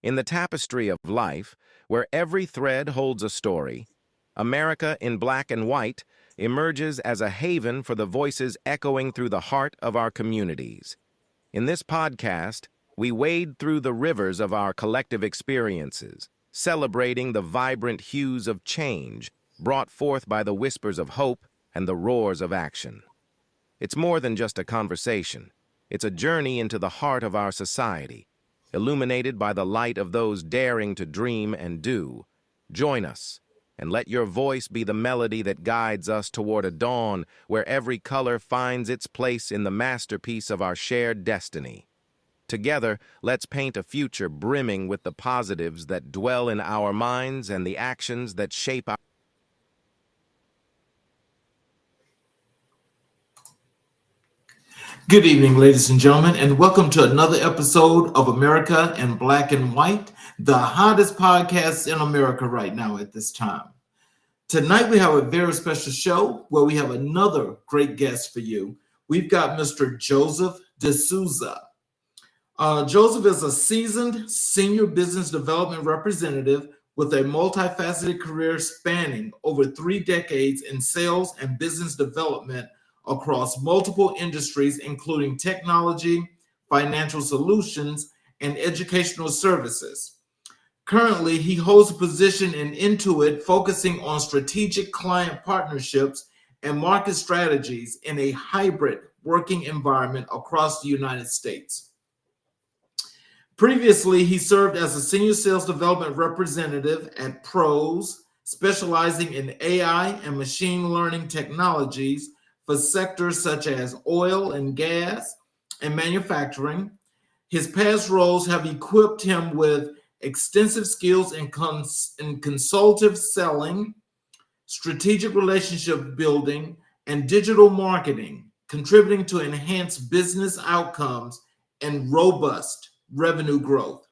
In the tapestry of life, where every thread holds a story, America in Black and White emerges as a haven for the voices echoing through the heart of our communities. In this podcast, we wade through the rivers of our collective experiences, celebrating the vibrant hues of change brought forth by the whispers of hope and the roars of action. It's more than just a conversation. It's a journey into the heart of our society, illuminated by the light of those daring to dream and do. Join us, and let your voice be the melody that guides us toward a dawn where every color finds its place in the masterpiece of our shared destiny. Together, let's paint a future brimming with the positives that dwell in our minds and the actions that shape our... Good evening, ladies and gentlemen, and welcome to another episode of America in Black and White, the hottest podcast in America right now at this time. Tonight, we have a very special show where we have another great guest for you. We've got Mr. Joseph DeSouza. Joseph is a seasoned senior business development representative with a multifaceted career spanning over 3 decades in sales and business development across multiple industries, including technology, financial solutions, and educational services. Currently, he holds a position in Intuit focusing on strategic client partnerships and market strategies in a hybrid working environment across the United States. Previously, he served as a senior sales development representative at Pros, specializing in AI and machine learning technologies for sectors such as oil and gas and manufacturing. His past roles have equipped him with extensive skills in consultative selling, strategic relationship building, and digital marketing, contributing to enhanced business outcomes and robust revenue growth.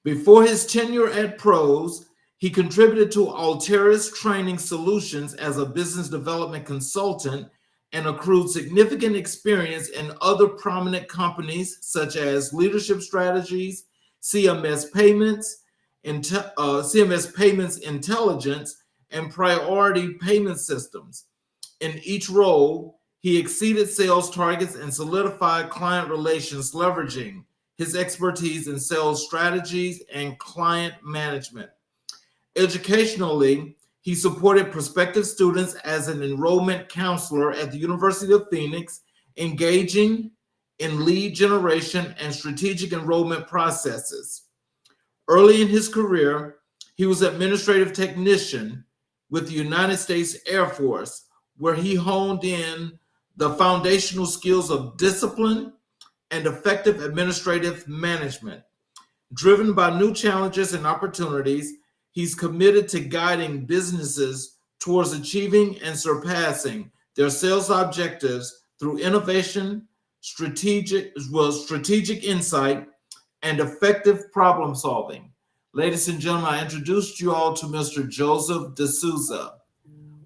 Before his tenure at Pros, he contributed to Alteris Training Solutions as a business development consultant and accrued significant experience in other prominent companies such as Leadership Strategies, CMS Payments Intelligence, and Priority Payment Systems. In each role, he exceeded sales targets and solidified client relations, leveraging his expertise in sales strategies and client management. Educationally, he supported prospective students as an enrollment counselor at the University of Phoenix, engaging in lead generation and strategic enrollment processes. Early in his career, he was administrative technician with the United States Air Force, where he honed in the foundational skills of discipline and effective administrative management. Driven by new challenges and opportunities, he's committed to guiding businesses towards achieving and surpassing their sales objectives through innovation, strategic insight, and effective problem solving. Ladies and gentlemen, I introduced you all to Mr. Joseph DeSouza.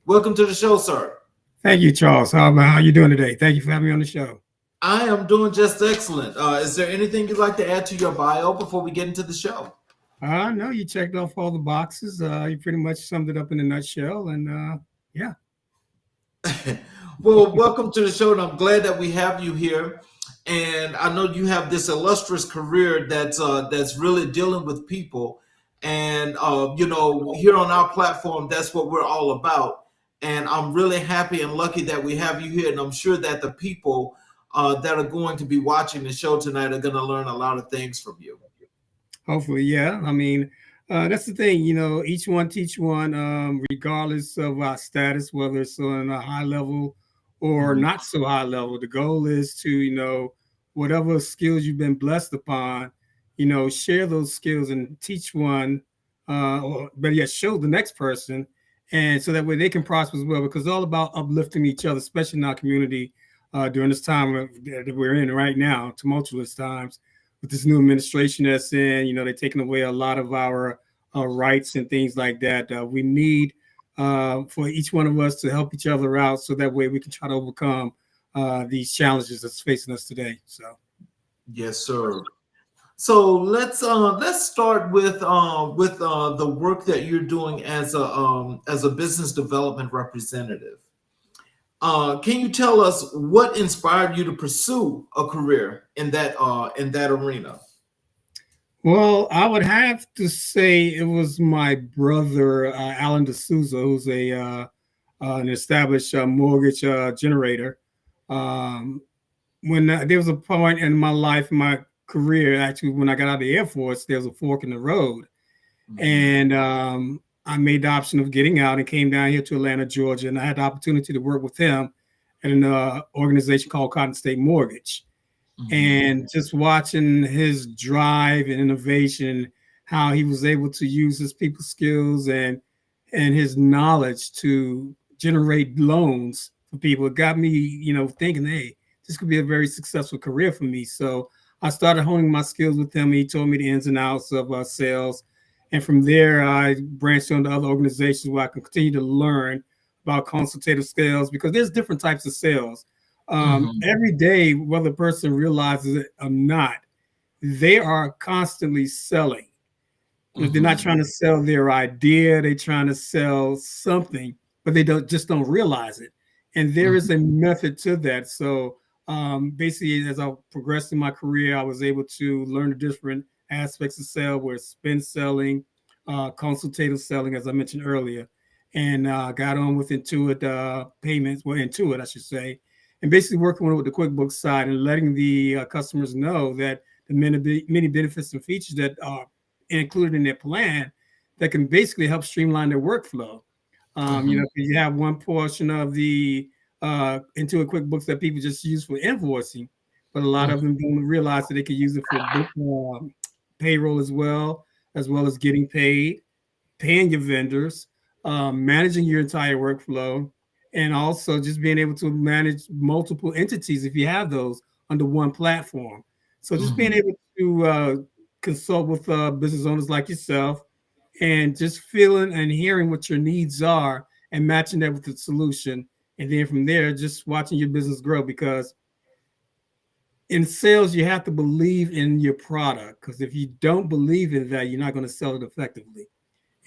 Welcome to the show, sir. Thank you, Charles. How are you doing today? Thank you for having me on the show. I am doing just excellent. Is there anything you'd like to add to your bio before we get into the show? No, you checked off all the boxes. You pretty much summed it up in a nutshell, and yeah. Well, welcome to the show, and I'm glad that we have you here. And I know you have this illustrious career that's really dealing with people. And here on our platform, that's what we're all about. And I'm really happy and lucky that we have you here. And I'm sure that the people that are going to be watching the show tonight are going to learn a lot of things from you. Hopefully, yeah. I mean, that's the thing, each one teach one, regardless of our status, whether it's on a high level or not so high level. The goal is to, whatever skills you've been blessed upon, share those skills and teach one, or better yet, show the next person. And so that way they can prosper as well, because it's all about uplifting each other, especially in our community during this time that we're in right now, tumultuous times. With this new administration that's in, they're taking away a lot of our rights and things like that. We need for each one of us to help each other out, so that way we can try to overcome these challenges that's facing us today. So, yes, sir. So let's start with the work that you're doing as a business development representative. Can you tell us what inspired you to pursue a career in that arena? Well, I would have to say it was my brother, Alan DeSouza, who's an established mortgage generator. Um, when there was a point in my life, my career, actually, when I got out of the Air Force, there was a fork in the road. And I made the option of getting out and came down here to Atlanta, Georgia. And I had the opportunity to work with him at an organization called Cotton State Mortgage. And just watching his drive and innovation, how he was able to use his people skills and his knowledge to generate loans for people, it got me, thinking, hey, this could be a very successful career for me. So I started honing my skills with him. He told me the ins and outs of sales. And from there, I branched on to other organizations where I can continue to learn about consultative sales, because there's different types of sales. Every day, whether a person realizes it or not, they are constantly selling. They're not trying to sell their idea, they're trying to sell something, but they just don't realize it. And there is a method to that. So basically, as I progressed in my career, I was able to learn the different aspects of sale, where spin selling, consultative selling, as I mentioned earlier, and got on with Intuit payments, well, Intuit, I should say, and basically working with the QuickBooks side and letting the customers know that the many benefits and features that are included in their plan that can basically help streamline their workflow. You have one portion of the Intuit QuickBooks that people just use for invoicing, but a lot of them don't realize that they can use it for payroll as well as getting paid, paying your vendors, managing your entire workflow, and also just being able to manage multiple entities if you have those under one platform. So just being able to consult with business owners like yourself and just feeling and hearing what your needs are and matching that with the solution. And then from there, just watching your business grow, because in sales, you have to believe in your product, because if you don't believe in that, you're not going to sell it effectively.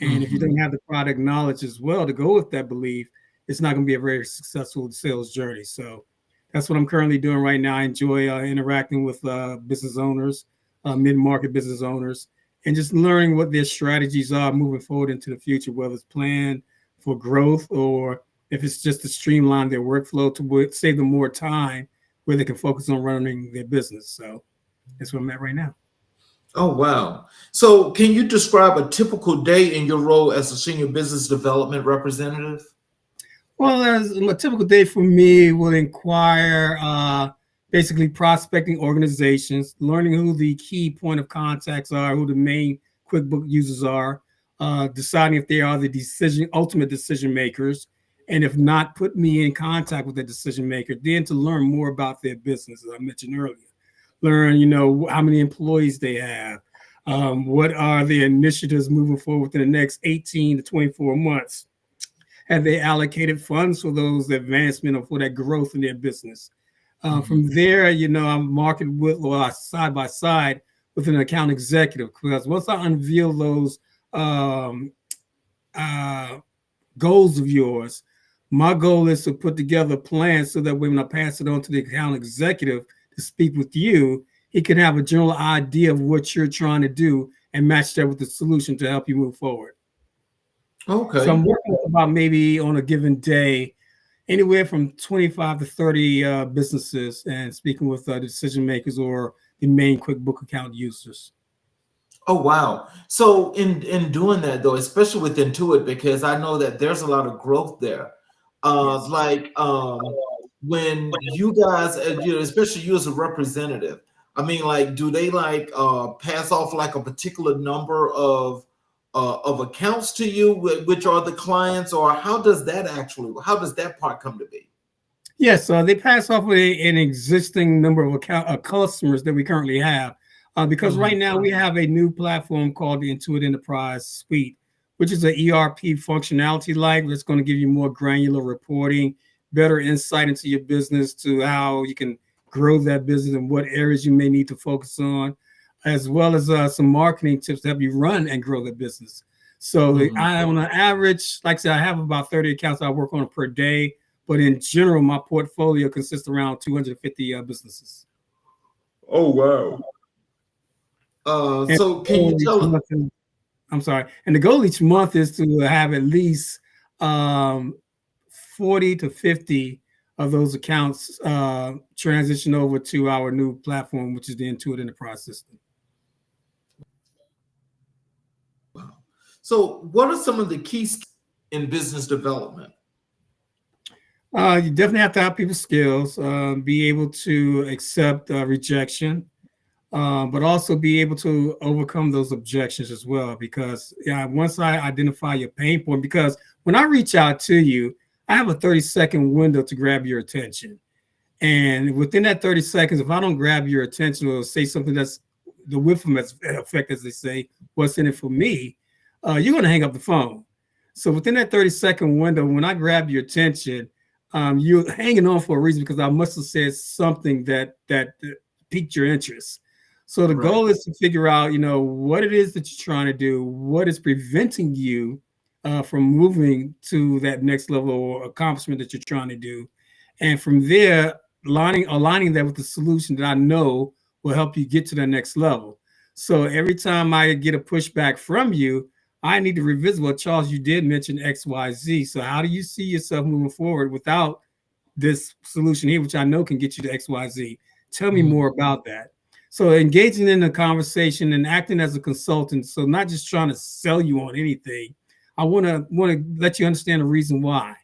And if you don't have the product knowledge as well to go with that belief, it's not going to be a very successful sales journey. So that's what I'm currently doing right now. I enjoy interacting with business owners, mid-market business owners, and just learning what their strategies are moving forward into the future, whether it's planned for growth or if it's just to streamline their workflow to save them more time where they can focus on running their business. So that's where I'm at right now. Oh, wow. So can you describe a typical day in your role as a senior business development representative? Well, as a typical day for me will inquire basically prospecting organizations, learning who the key point of contacts are, who the main QuickBook users are, deciding if they are the ultimate decision makers, and if not, put me in contact with the decision maker, then to learn more about their business, as I mentioned earlier. Learn, how many employees they have, what are their initiatives moving forward within the next 18 to 24 months. Have they allocated funds for those advancement or for that growth in their business? From there, I'm marketed with or side by side with an account executive, because once I unveil those goals of yours, my goal is to put together a plan so that when I pass it on to the account executive to speak with you, he can have a general idea of what you're trying to do and match that with the solution to help you move forward. Okay. So I'm working with about maybe on a given day, anywhere from 25 to 30 businesses, and speaking with decision makers or the main QuickBook account users. Oh, wow. So in doing that, though, especially with Intuit, because I know that there's a lot of growth there. Yes. When you guys, especially you as a representative, I mean, like, do they pass off like a particular number of accounts to you, which are the clients, or how does that part come to be? Yes, they pass off with an existing number of customers that we currently have. Because right now we have a new platform called the Intuit Enterprise Suite, which is an ERP functionality that's going to give you more granular reporting, better insight into your business, to how you can grow that business and what areas you may need to focus on. as well as some marketing tips to help you run and grow the business. So I, on an average, like I said, I have about 30 accounts I work on per day, but in general, my portfolio consists around 250 businesses. Oh, wow. So can you tell us? I'm sorry. And the goal each month is to have at least 40 to 50 of those accounts transition over to our new platform, which is the Intuit Enterprise system. Wow. So what are some of the keys in business development? You definitely have to have people skills, be able to accept rejection, but also be able to overcome those objections as well. Because once I identify your pain point, because when I reach out to you, I have a 30-second window to grab your attention. And within that 30 seconds, if I don't grab your attention or say something that's the whiff effect, as they say, what's in it for me, you're going to hang up the phone. So within that 30-second window, when I grab your attention, you're hanging on for a reason, because I must have said something that piqued your interest. So the goal is to figure out, what it is that you're trying to do, what is preventing you from moving to that next level or accomplishment that you're trying to do. And from there, aligning that with the solution that I know will help you get to the next level. So every time I get a pushback from you, I need to revisit, well, Charles, you did mention X, Y, Z. So how do you see yourself moving forward without this solution here, which I know can get you to X, Y, Z? Tell me more about that. So engaging in the conversation and acting as a consultant. So not just trying to sell you on anything. I want to let you understand the reason why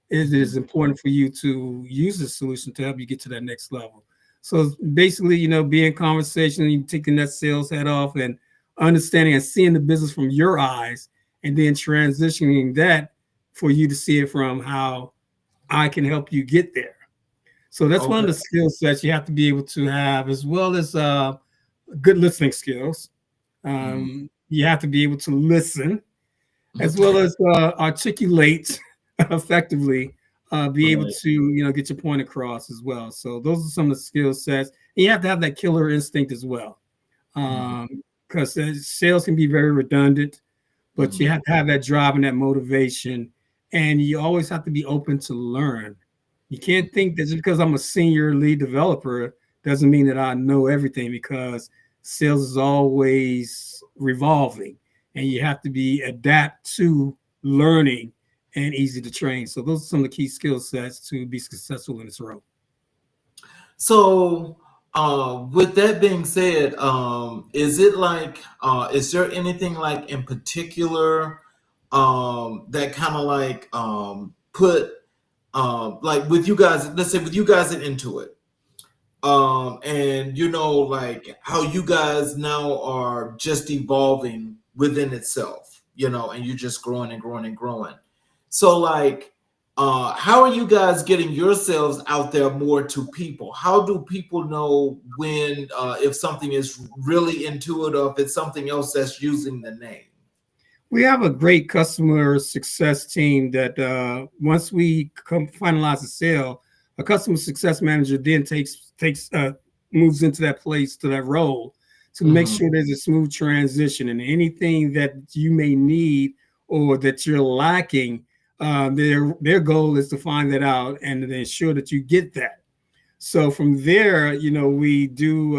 it is important for you to use the solution to help you get to that next level. So basically, be in conversation, you taking that sales hat off and understanding and seeing the business from your eyes, and then transitioning that for you to see it from how I can help you get there. So that's one of the skill sets you have to be able to have, as well as good listening skills. You have to be able to listen, as well as articulate effectively, be able to get your point across as well. So those are some of the skill sets. And you have to have that killer instinct as well, because sales can be very redundant, but you have to have that drive and that motivation, and you always have to be open to learn. You can't think that just because I'm a senior lead developer doesn't mean that I know everything, because sales is always revolving, and you have to be adapt to learning and easy to train. So those are some of the key skill sets to be successful in this role. So with that being said, is it like, is there anything like in particular that kind of like put like with you guys, let's say with you guys at Intuit, and like how you guys now are just evolving within itself, and you're just growing and growing and growing. So like, how are you guys getting yourselves out there more to people? How do people know when, if something is really Intuit, or if it's something else that's using the name? We have a great customer success team that once we finalize the sale, a customer success manager then moves into that place, to that role, to make sure there's a smooth transition, and anything that you may need or that you're lacking, their goal is to find that out and to ensure that you get that. So from there, we do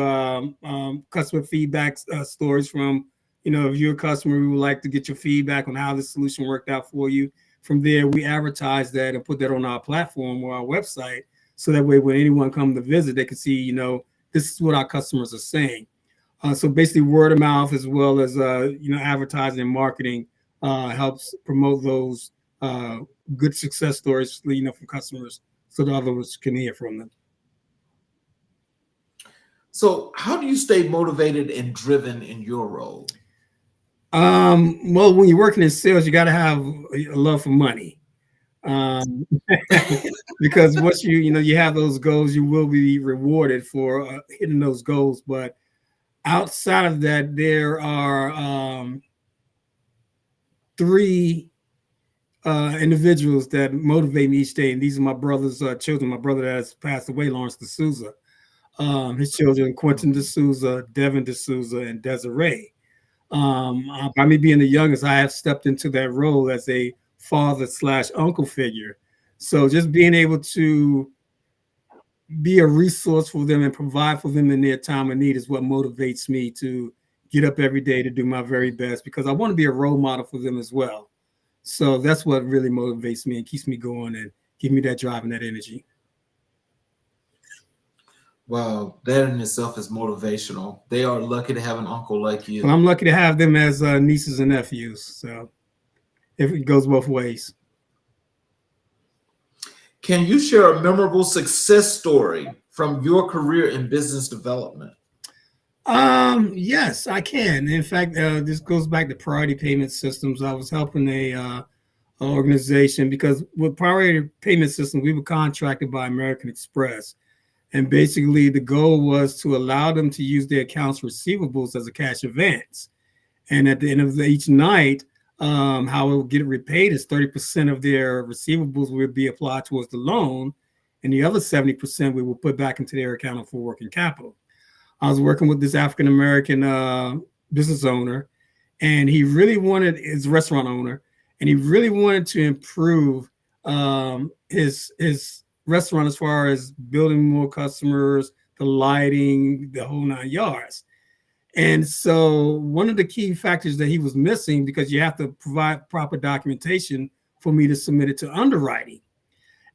customer feedback stories from, if you're a customer, we would like to get your feedback on how the solution worked out for you. From there, we advertise that and put that on our platform or our website, so that way when anyone comes to visit, they can see, this is what our customers are saying. So basically word of mouth, as well as, advertising and marketing helps promote those good success stories, from customers, so that others can hear from them. So how do you stay motivated and driven in your role? Well, when you're working in sales, you got to have a love for money. Because once you have those goals, you will be rewarded for hitting those goals. But outside of that, there are three individuals that motivate me each day, and these are my brother's children. My brother that has passed away, Lawrence DeSouza. His children, Quentin DeSouza, Devin DeSouza, and Desiree. By me being the youngest, I have stepped into that role as a father slash uncle figure. So just being able to be a resource for them and provide for them in their time of need is what motivates me to get up every day to do my very best, because I want to be a role model for them as well. So that's what really motivates me and keeps me going and give me that drive and that energy. Wow, that in itself is motivational. They are lucky to have an uncle like you. Well, I'm lucky to have them as nieces and nephews. So if it goes both ways. Can you share a memorable success story from your career in business development? Yes, I can. In fact, this goes back to priority payment systems. I was helping a organization because with priority payment systems, we were contracted by American Express. And basically the goal was to allow them to use their accounts receivables as a cash advance. And at the end of each night, how it would get repaid is 30% of their receivables would be applied towards the loan, and the other 70% we will put back into their account for working capital. I was working with this African-American business owner, and he really wanted, his restaurant owner, and he really wanted to improve his restaurant as far as building more customers, the lighting, the whole 9 yards. And so one of the key factors that he was missing, because you have to provide proper documentation for me to submit it to underwriting.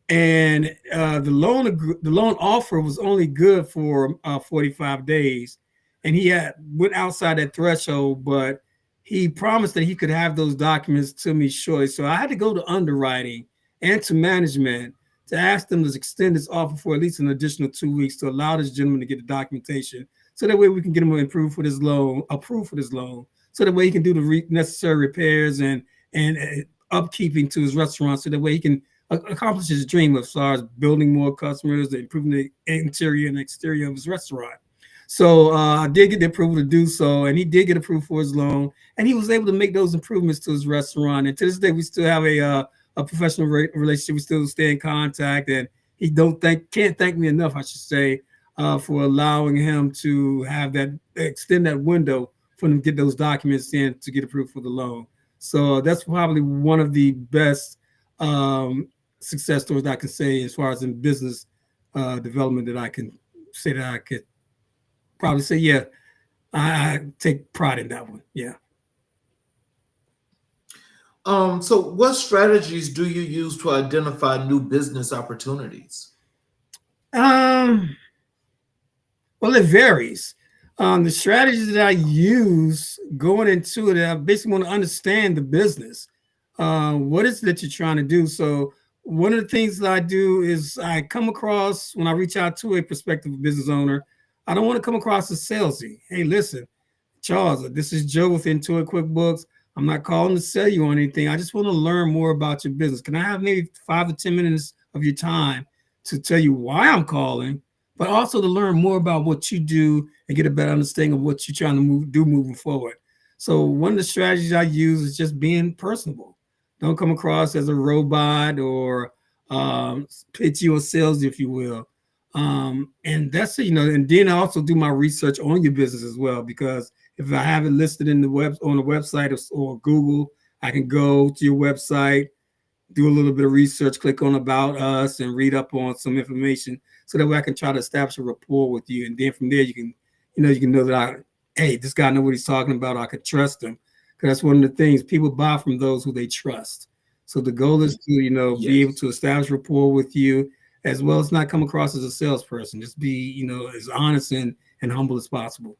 And the loan offer was only good for 45 days. And he went outside that threshold, but he promised that he could have those documents to me shortly. So I had to go to underwriting and to management to ask them to extend this offer for at least an additional 2 weeks to allow this gentleman to get the documentation. So that way we can get him approved for this loan, so that way he can do the necessary repairs and upkeeping to his restaurant, so that way he can accomplish his dream as far as building more customers, improving the interior and exterior of his restaurant. So I did get the approval to do so, and he did get approved for his loan, and he was able to make those improvements to his restaurant. And to this day, we still have a professional relationship. We still stay in contact, and he can't thank me enough, I should say, for allowing him to have that, extend that window for him to get those documents in to get approved for the loan. So that's probably one of the best success stories that I can say as far as in business development, that I can say that I could probably say, yeah, I take pride in that one. Yeah. So what strategies do you use to identify new business opportunities? Well, it varies. The strategies that I use going into it, I basically want to understand the business. What is it that you're trying to do? So one of the things that I do is I come across, when I reach out to a prospective business owner, I don't want to come across as salesy. Hey, listen, Charles, this is Joe with Intuit QuickBooks. I'm not calling to sell you on anything. I just want to learn more about your business. Can I have maybe 5 to 10 minutes of your time to tell you why I'm calling, but also to learn more about what you do and get a better understanding of what you're trying to do moving forward. So one of the strategies I use is just being personable. Don't come across as a robot or pitchy or sales, if you will. And that's, and then I also do my research on your business as well, because if I have it listed in on the website or Google, I can go to your website, do a little bit of research, click on About Us, and read up on some information, so that way I can try to establish a rapport with you. And then from there, you can know that hey, this guy knows what he's talking about. I could trust him, because that's one of the things, people buy from those who they trust. So the goal is to, yes, be able to establish rapport with you, as well as not come across as a salesperson. Just be, as honest and humble as possible.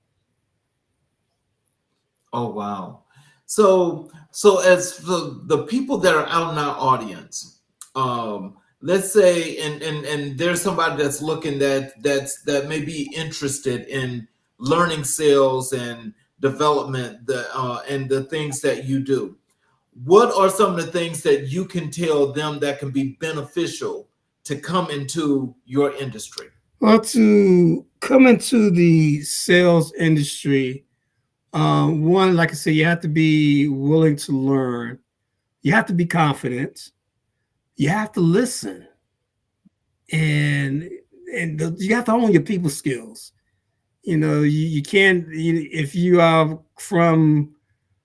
Oh, wow. So as the people that are out in our audience, let's say, and there's somebody that's looking that may be interested in learning sales and development, and the things that you do. What are some of the things that you can tell them that can be beneficial to come into your industry? Well, to come into the sales industry, one, like I said, you have to be willing to learn. You have to be confident. You have to listen. And you have to hone your people skills. You can't, if you are from,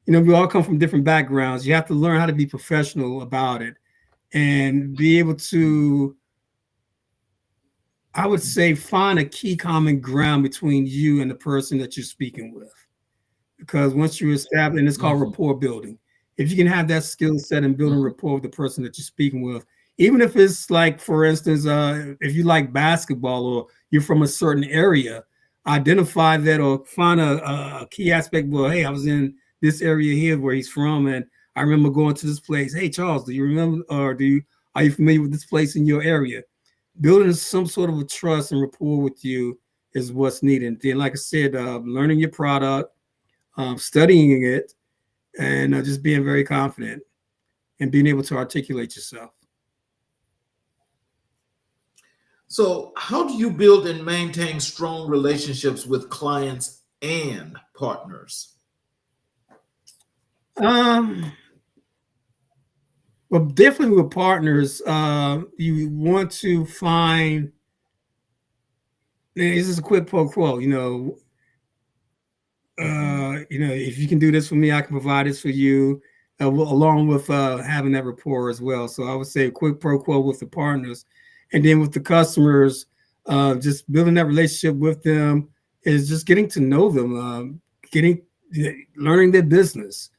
we all come from different backgrounds. You have to learn how to be professional about it and be able to, I would say, find a key common ground between you and the person that you're speaking with. Because once you establish, and it's called rapport building. If you can have that skill set and building rapport with the person that you're speaking with, even if it's like, for instance, if you like basketball or you're from a certain area, identify that or find a key aspect. Well, hey, I was in this area here where he's from, and I remember going to this place. Hey, Charles, do you remember, or are you familiar with this place in your area? Building some sort of a trust and rapport with you is what's needed. And then, like I said, learning your product, studying it, and just being very confident and being able to articulate yourself. So how do you build and maintain strong relationships with clients and partners? Well, definitely with partners, you want to find, this is a quid pro quo, if you can do this for me, I can provide this for you, along with having that rapport as well. So I would say a quid pro quo with the partners. And then with the customers, just building that relationship with them is just getting to know them, learning their business,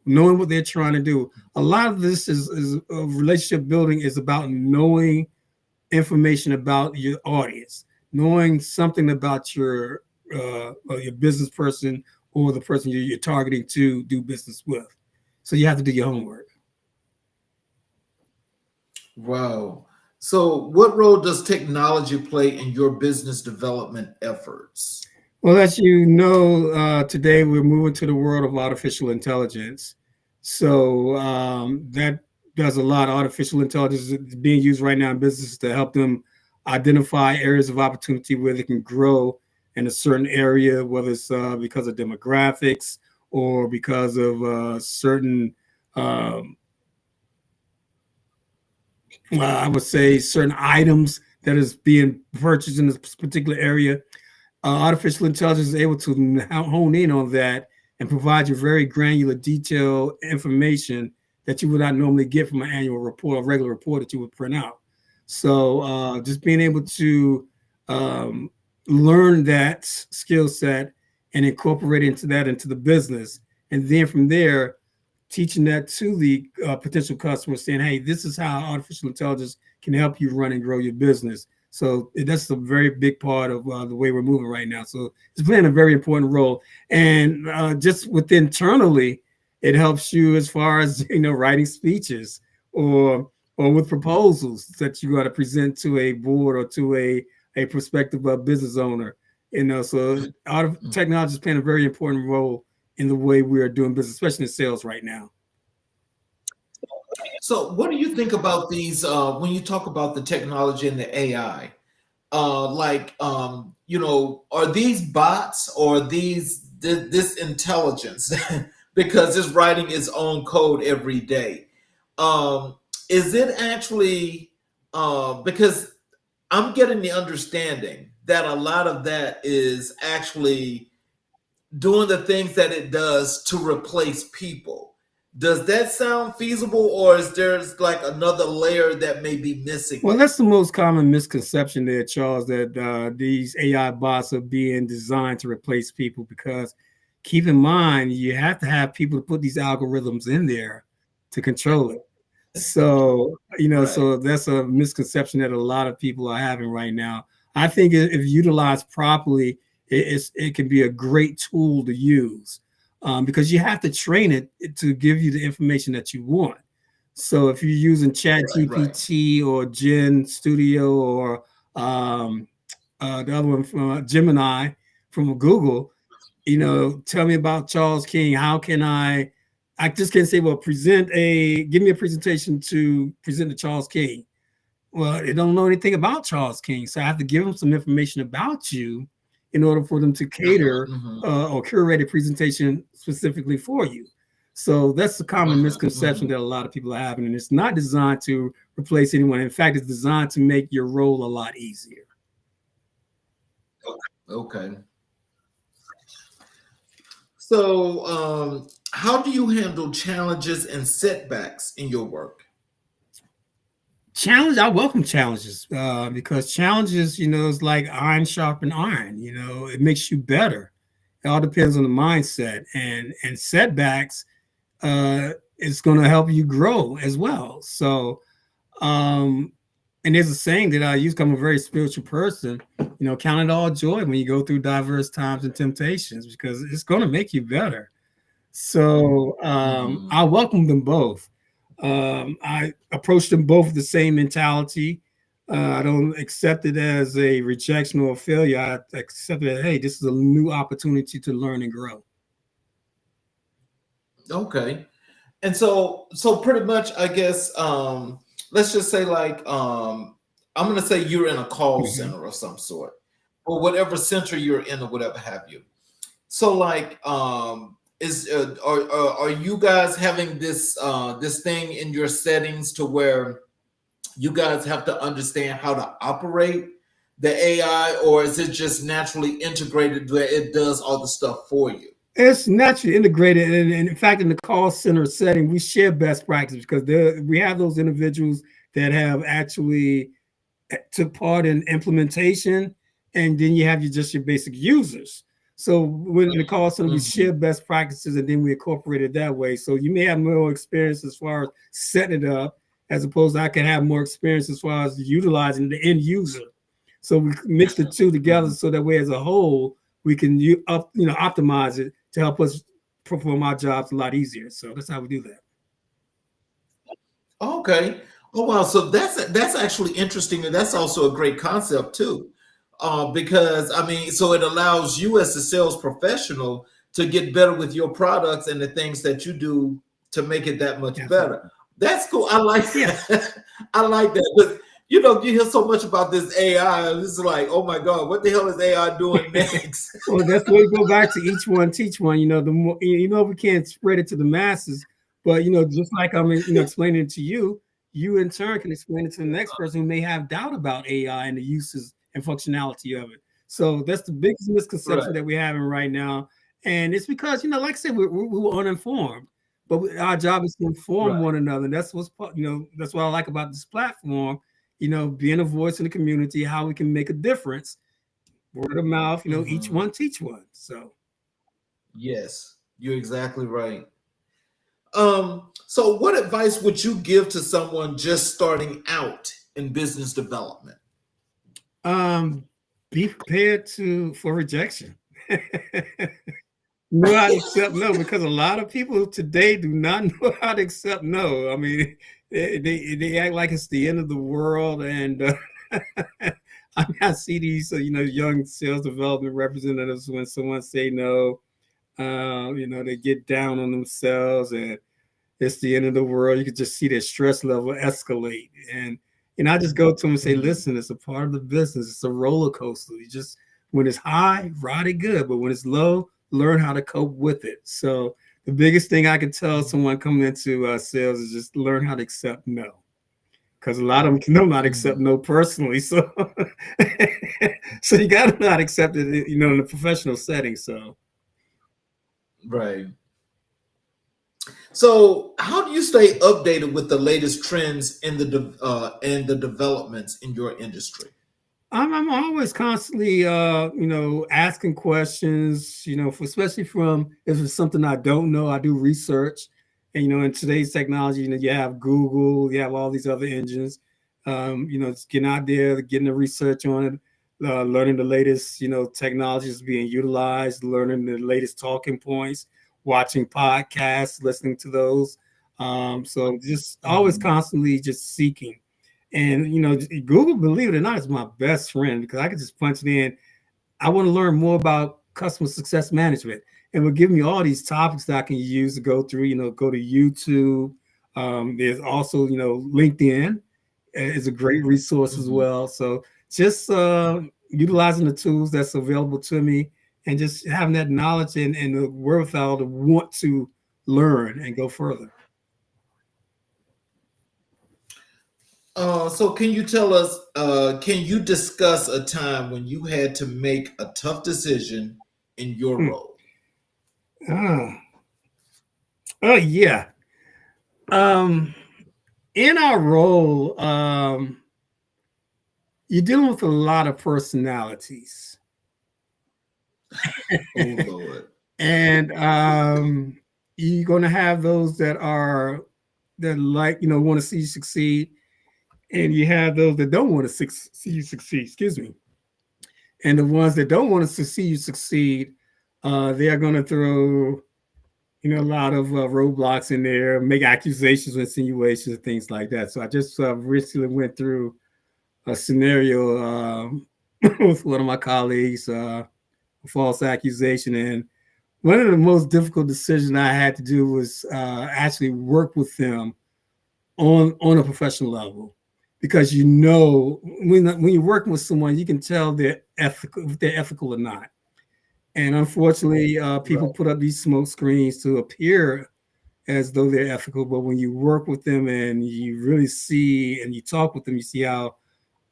knowing what they're trying to do. A lot of this is relationship building is about knowing information about your audience, knowing something about your business person or the person you're targeting to do business with. So you have to do your homework. Wow. So what role does technology play in your business development efforts? Well, as you know, today we're moving to the world of artificial intelligence. So that does a lot. Artificial intelligence is being used right now in businesses to help them identify areas of opportunity where they can grow in a certain area, whether it's because of demographics or because of certain I would say certain items that is being purchased in this particular area. Artificial intelligence is able to hone in on that and provide you very granular, detailed information that you would not normally get from an annual report, a regular report that you would print out. So just being able to learn that skill set and incorporate into the business. And then from there, teaching that to the potential customers, saying, hey, this is how artificial intelligence can help you run and grow your business. So that's a very big part of the way we're moving right now. So it's playing a very important role. And just internally, it helps you as far as, writing speeches or with proposals that you got to present to a board or to a prospective business owner. So technology is playing a very important role in the way we are doing business, especially in sales right now. So what do you think about these, when you talk about the technology and the AI, are these bots or this intelligence, because it's writing its own code every day? Is it actually, because I'm getting the understanding that a lot of that is actually doing the things that it does to replace people. Does that sound feasible, or is there like another layer that may be missing? Well, that's the most common misconception there, Charles, that these AI bots are being designed to replace people, because keep in mind, you have to have people to put these algorithms in there to control it. So, right. So that's a misconception that a lot of people are having right now. I think if utilized properly, it can be a great tool to use, because you have to train it to give you the information that you want. So if you're using ChatGPT or Gen Studio or the other one from Gemini from Google, tell me about Charles King. How can I just can't say, well, give me a presentation to present to Charles King. Well, they don't know anything about Charles King. So I have to give them some information about you in order for them to cater or curate a presentation specifically for you. So that's the common misconception that a lot of people are having. And it's not designed to replace anyone. In fact, it's designed to make your role a lot easier. Okay. So, how do you handle challenges and setbacks in your work? Challenge, I welcome challenges because challenges, is like iron sharpen iron. It makes you better. It all depends on the mindset, and setbacks is going to help you grow as well. So, um, and there's a saying that I use. 'Cause I'm a very spiritual person. Count it all joy when you go through diverse times and temptations, because it's going to make you better. So Mhm. I welcome them both. I approach them both with the same mentality. I don't accept it as a rejection or a failure. I accept it, hey, this is a new opportunity to learn and grow. Okay. And so pretty much, I guess, let's just say like, I'm gonna say you're in a call Mhm. center of some sort, or whatever center you're in, or whatever have you. So like, is are you guys having this thing in your settings to where you guys have to understand how to operate the AI, or is it just naturally integrated where it does all the stuff for you? It's naturally integrated, and in fact, in the call center setting, we share best practices because we have those individuals that have actually took part in implementation, and then you have your basic users. So when in the call center, we Mhm. share best practices, and then we incorporate it that way. So you may have more experience as far as setting it up, as opposed to I can have more experience as far as utilizing the end user. So we mix the two together, Mhm. so that way, as a whole, we can optimize it to help us perform our jobs a lot easier. So that's how we do that. Okay. Oh wow. So that's actually interesting, and that's also a great concept too, because I mean, so it allows you as a sales professional to get better with your products and the things that you do to make it that much better. Absolutely. That's cool. I like Yeah. that. I like that. But you hear so much about this AI, and it's like, oh my God, what the hell is AI doing next? Well, that's where we go back to each one, teach one. The more we can't spread it to the masses, but just like I'm explaining it to you, you in turn can explain it to the next person who may have doubt about AI and the uses and functionality of it. So that's the biggest Right. misconception that we're having right now, and it's because like I said, we were uninformed, but our job is to inform Right. one another. And that's that's what I like about this platform. Being a voice in the community, how we can make a difference, word of mouth, each Hmm. one teach one. So Yes, you're exactly right. So what advice would you give to someone just starting out in business development? um be prepared to for rejection. Know how to accept no, because a lot of people today do not know how to accept no. I mean, they act like it's the end of the world, and I see these young sales development representatives, when someone say no, they get down on themselves, and it's the end of the world. You can just see their stress level escalate. And I just go to them and say, Mhm. listen, it's a part of the business. It's a roller coaster. You just, when it's high, ride it good. But when it's low, learn how to cope with it. So the biggest thing I can tell someone coming into sales is just learn how to accept no. Because a lot of them can not accept Mhm. no personally. So so you got to not accept it, in a professional setting. So Right. So, how do you stay updated with the latest trends in the developments in your industry? I'm always constantly asking questions, especially from if it's something I don't know, I do research. And in today's technology, you have Google, you have all these other engines. It's getting out there, getting the research on it, learning the latest, technologies being utilized, learning the latest talking points, watching podcasts, listening to those. So just always Mhm. constantly just seeking. And Google, believe it or not, is my best friend because I can just punch it in. I want to learn more about customer success management, and will give me all these topics that I can use to go through. Go to YouTube. There's also LinkedIn is a great resource as Mhm. well. So just utilizing the tools that's available to me, and just having that knowledge and the wherewithal to want to learn and go further. So can you tell us, can you discuss a time when you had to make a tough decision in your role? Oh, oh yeah. In our role, you're dealing with a lot of personalities. Oh Lord. And you're going to have those that are that want to see you succeed, and you have those that don't want to see you succeed. Excuse me. And the ones that don't want to see you succeed, they are going to throw a lot of roadblocks in there, make accusations, insinuations, and things like that. So I just recently went through a scenario with one of my colleagues, a false accusation, and one of the most difficult decisions I had to do was actually work with them on a professional level, because when you're working with someone, you can tell they're ethical or not. And unfortunately, people put up these smoke screens to appear as though they're ethical, but when you work with them and you really see and you talk with them, you see how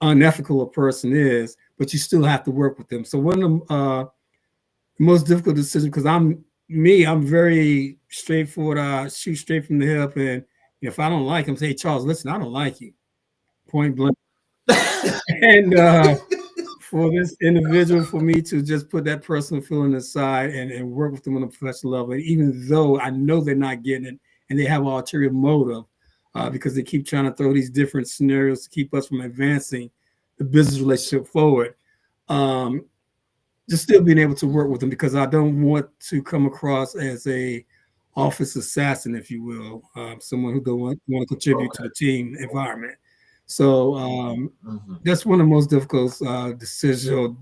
unethical a person is, but you still have to work with them. So one of the most difficult decisions, because I'm very straightforward. I shoot straight from the hip, and if I don't like him, say, Charles, listen, I don't like you, point blank. And for this individual, for me to just put that personal feeling aside and work with them on a professional level, even though I know they're not getting it and they have an ulterior motive, because they keep trying to throw these different scenarios to keep us from advancing the business relationship forward. Just still being able to work with them, because I don't want to come across as a office assassin, if you will, someone who don't want to contribute to the team environment. So that's one of the most difficult decisions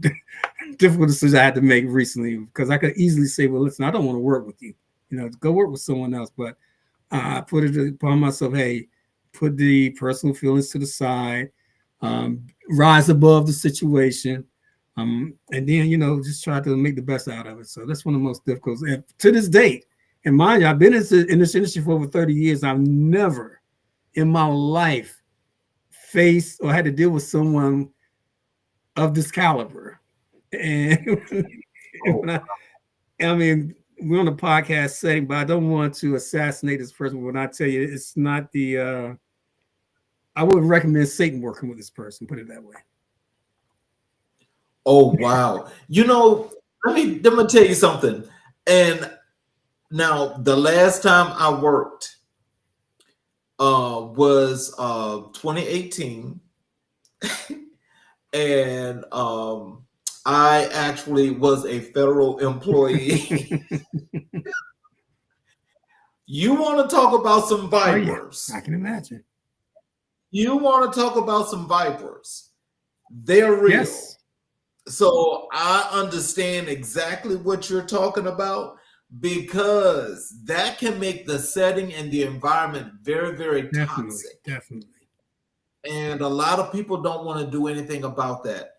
I had to make recently, because I could easily say, well, listen, I don't want to work with you. Go work with someone else. But I put it upon myself, hey, put the personal feelings to the side, rise above the situation, and then, just try to make the best out of it. So that's one of the most difficult. And to this date, and mind you, I've been in this industry for over 30 years. I've never in my life faced or had to deal with someone of this caliber. And I mean, we're on a podcast setting, but I don't want to assassinate this person when I tell you it's not I wouldn't recommend Satan working with this person, put it that way. Oh wow. Let me tell you something. And now the last time I worked was 2018. And I actually was a federal employee. You want to talk about some vipers? Oh, yeah. I can imagine. You want to talk about some vipers? They're real. Yes. So I understand exactly what you're talking about, because that can make the setting and the environment very, very toxic. Definitely. And a lot of people don't want to do anything about that.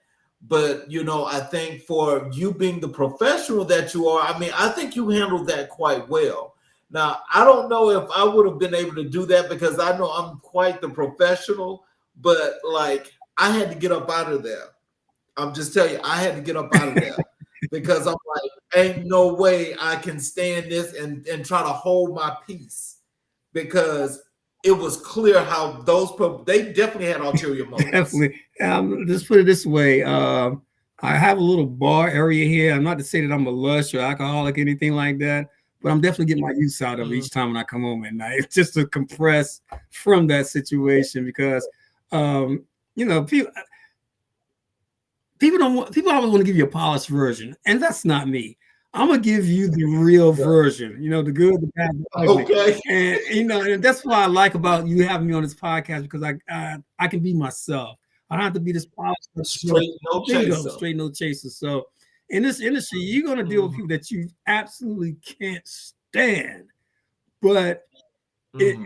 But, I think for you being the professional that you are, I think you handled that quite well. Now, I don't know if I would have been able to do that, because I know I'm quite the professional, but I had to get up out of there. I'm just telling you, I had to get up out of there because I'm like, ain't no way I can stand this and try to hold my peace, because it was clear how they definitely had ulterior motives. Definitely. Let's put it this way. I have a little bar area here. I'm not to say that I'm a lush or alcoholic, anything like that, but I'm definitely getting my use out of each time when I come home at night. It's just to compress from that situation, because, people always want to give you a polished version, and that's not me. I'm gonna give you the real version, the good, the bad, the ugly. Okay. And and that's what I like about you having me on this podcast, because I can be myself. I don't have to be this polished, straight no chaser. So in this industry, you're gonna deal with people that you absolutely can't stand, but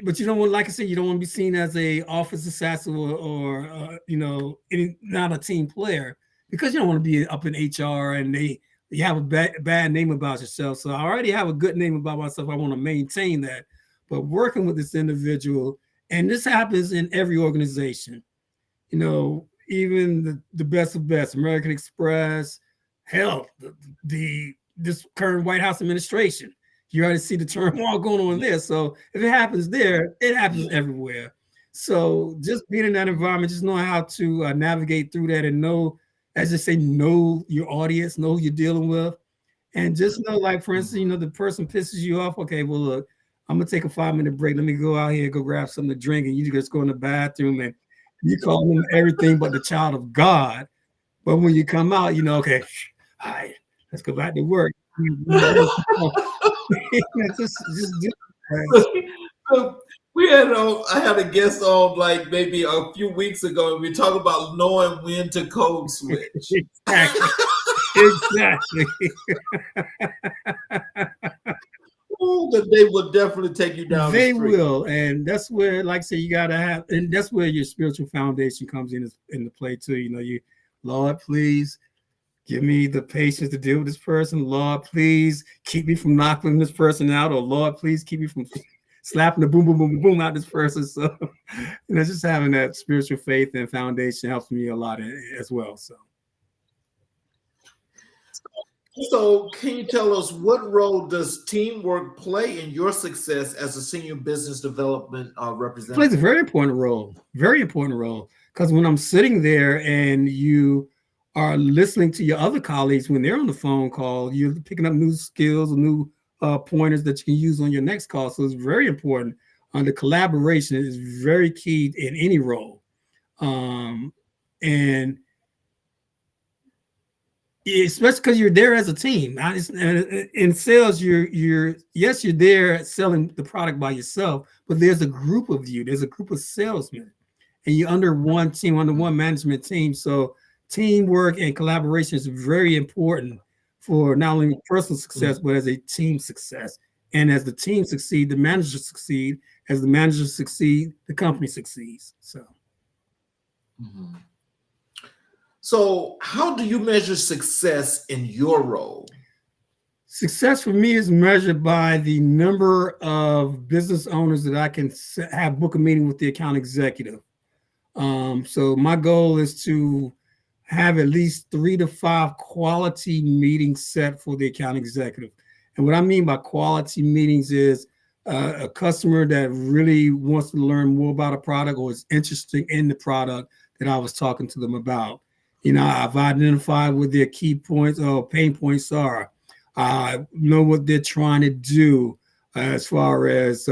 but you don't want, like I said, you don't want to be seen as a office assassin or not a team player, because you don't want to be up in HR and you have a bad name about yourself. So I already have a good name about myself. I want to maintain that. But working with this individual, and this happens in every organization, even the best of best, American Express, hell, this current White House administration. You already see the turmoil going on there. So if it happens there, it happens everywhere. So just being in that environment, just knowing how to navigate through that and know, as I say, know your audience, know who you're dealing with. And just know, like, for instance, the person pisses you off. Okay, well, look, I'm going to take a 5-minute break. Let me go out here, go grab something to drink. And you just go in the bathroom and you call them everything but the child of God. But when you come out, okay, all right, let's go back to work. just do I had a guest on like maybe a few weeks ago, and we talked about knowing when to code switch. Exactly. That they will definitely take you down. They will, and that's where, like I say, you gotta have, and that's where your spiritual foundation comes into play too. You, Lord, please give me the patience to deal with this person. Lord, please keep me from knocking this person out, or Lord, please keep me from slapping the boom, boom, boom, boom out this person. So, just having that spiritual faith and foundation helps me a lot as well. So can you tell us, what role does teamwork play in your success as a senior business development representative? It plays a very important role, because when I'm sitting there and you are listening to your other colleagues when they're on the phone call, you're picking up new skills, new pointers that you can use on your next call. So it's very important. The collaboration is very key in any role. And especially because you're there as a team. In sales, you're there selling the product by yourself, but there's a group of you. There's a group of salesmen, and you're under one team, under one management team. So teamwork and collaboration is very important for not only personal success, but as a team success. And as the team succeed, the manager succeed. As the manager succeed, the company succeeds. So. Mm-hmm. So how do you measure success in your role? Success for me is measured by the number of business owners that I can have book a meeting with the account executive. So my goal is to have at least 3 to 5 quality meetings set for the account executive. And what I mean by quality meetings is a customer that really wants to learn more about a product or is interested in the product that I was talking to them about. I've identified what their key points or pain points are. I know what they're trying to do as far as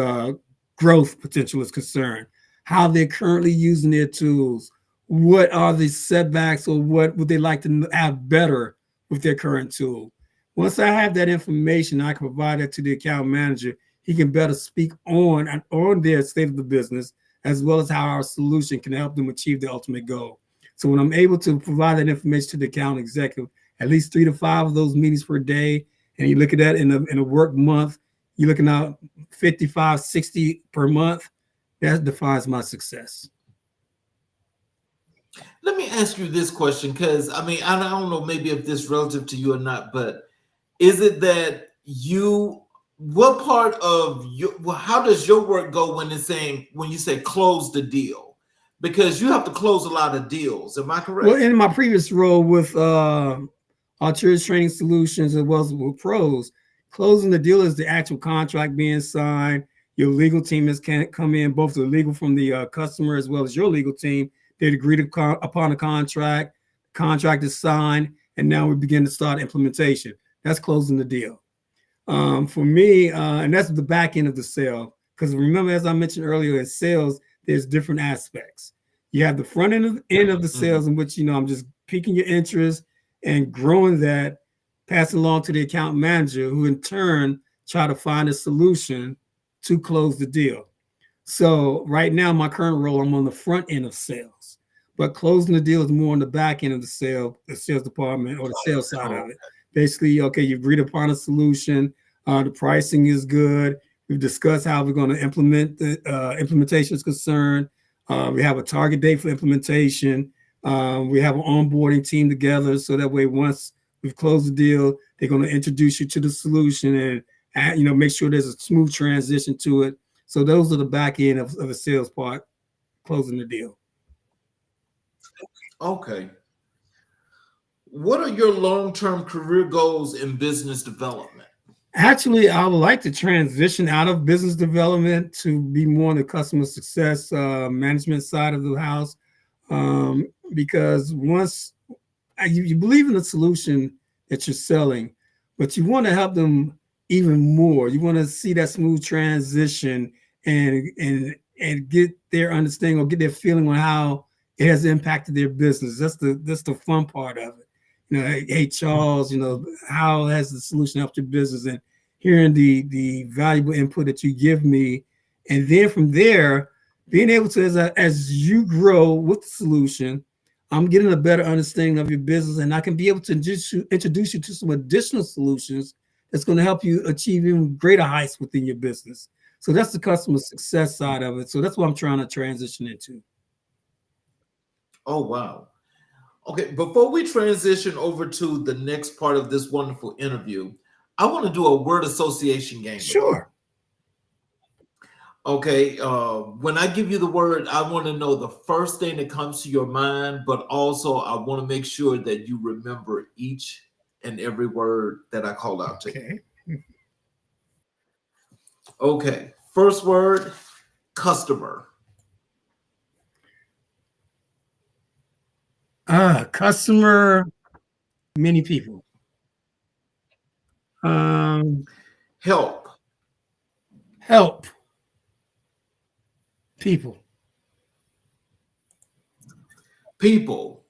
growth potential is concerned, how they're currently using their tools, what are the setbacks, or what would they like to have better with their current tool. Once I have that information, I can provide that to the account manager. He can better speak on their state of the business, as well as how our solution can help them achieve the ultimate goal. So when I'm able to provide that information to the account executive, at least 3 to 5 of those meetings per day, and you look at that in a work month, you're looking at 55, 60 per month, that defines my success. Let me ask you this question, because I don't know maybe if this is relative to you or not, but is it that what part of how does your work go when you say close the deal? Because you have to close a lot of deals. Am I correct? Well, in my previous role with Arterials Training Solutions, as well as with Pros, closing the deal is the actual contract being signed. Your legal team can come in, both the legal from the customer as well as your legal team. They'd agreed upon a contract. Contract is signed, and now we begin to start implementation. That's closing the deal. For me, and that's the back end of the sale. Because remember, as I mentioned earlier, in sales, there's different aspects. You have the front end of the sales, in which I'm just piquing your interest and growing that, passing along to the account manager, who in turn try to find a solution to close the deal. So right now, my current role, I'm on the front end of sales, but closing the deal is more on the back end of the sales department, or the sales side of it. Basically, okay, you've agreed upon a solution. The pricing is good. We've discussed how we're going to implement the implementation is concerned. We have a target date for implementation. We have an onboarding team together, so that way once we've closed the deal, they're going to introduce you to the solution and make sure there's a smooth transition to it. So those are the back end of the sales part, closing the deal. Okay. What are your long-term career goals in business development? Actually, I would like to transition out of business development to be more on the customer success management side of the house, because once you believe in the solution that you're selling, but you want to help them even more. You want to see that smooth transition and get their understanding or get their feeling on how it has impacted their business. That's the fun part of it. Hey Charles, how has the solution helped your business, and hearing the valuable input that you give me, and then from there, being able to as you grow with the solution, I'm getting a better understanding of your business, and I can be able to introduce you to some additional solutions that's going to help you achieve even greater heights within your business. So that's the customer success side of it. So that's what I'm trying to transition into. Oh, wow. Okay, before we transition over to the next part of this wonderful interview, I want to do a word association game. Sure. Okay, when I give you the word, I want to know the first thing that comes to your mind, but also I want to make sure that you remember each and every word that I call out to you. Okay, first word, customer. Customer, many people. Help. Help. People. People.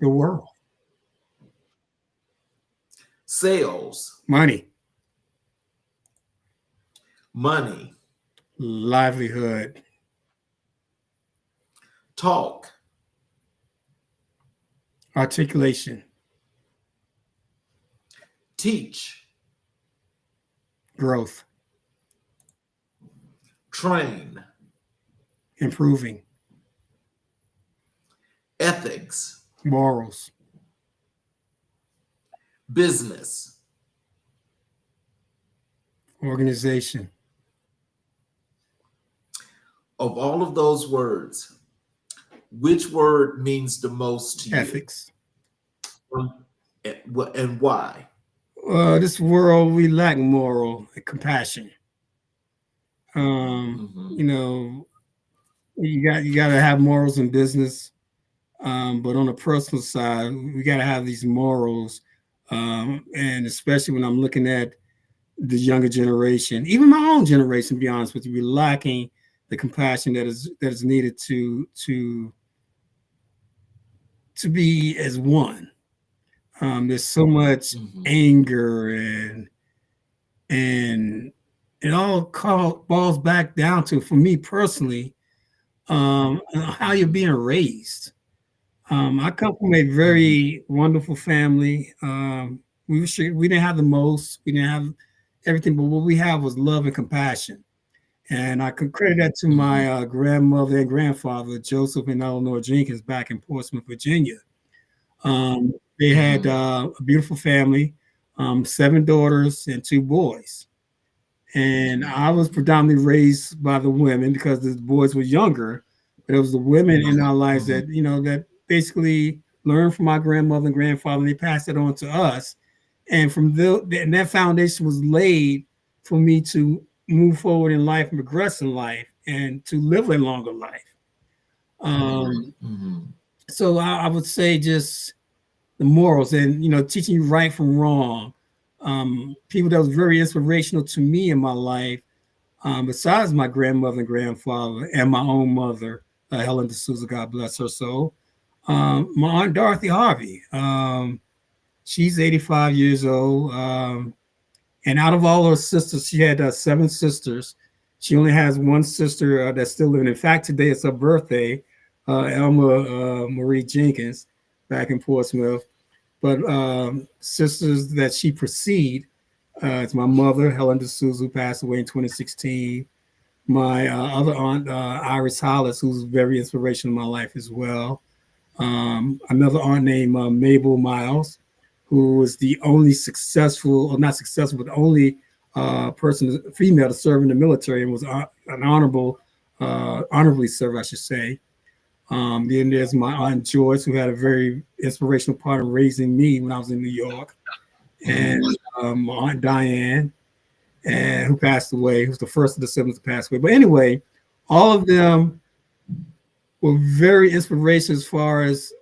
The world. Sales. Money. Money. Livelihood. Talk. Articulation. Teach. Growth. Train. Improving. Ethics. Morals. Business. Organization. Of all of those words, which word means the most to you? Ethics. And why? This world, we lack moral and compassion. You got to have morals in business, but on a personal side, we got to have these morals, and especially when I'm looking at the younger generation, even my own generation, to be honest with you, we're lacking the compassion that is needed to be as one. There's so much anger and it all falls back down to, for me personally, how you're being raised. I come from a very wonderful family. We didn't have the most, we didn't have everything, but what we have was love and compassion. And I can credit that to my grandmother and grandfather, Joseph and Eleanor Jenkins, back in Portsmouth, Virginia. They had a beautiful family, 7 daughters and 2 boys. And I was predominantly raised by the women because the boys were younger, but it was the women in our lives that, that basically learned from my grandmother and grandfather, and they passed it on to us. And from that foundation was laid for me to move forward in life and progress in life and to live a longer life. So I would say just the morals and, teaching you right from wrong. People that was very inspirational to me in my life, besides my grandmother and grandfather and my own mother, Helen DeSouza, God bless her soul. My Aunt Dorothy Harvey. She's 85 years old. And out of all her sisters, she had 7 sisters. She only has 1 sister that's still living. In fact, today it's her birthday, Elma Marie Jenkins, back in Portsmouth. But sisters that she preceded, it's my mother, Helen DeSouza, who passed away in 2016. My other aunt, Iris Hollis, who's very inspirational in my life as well. Another aunt named Mabel Miles, who was the only successful, or not successful, but the only female to serve in the military, and was an honorable honorably served, I should say. Then there's my Aunt Joyce, who had a very inspirational part in raising me when I was in New York, and my Aunt Diane, and who passed away, who's the first of the siblings to pass away. But anyway, all of them were very inspirational as far as,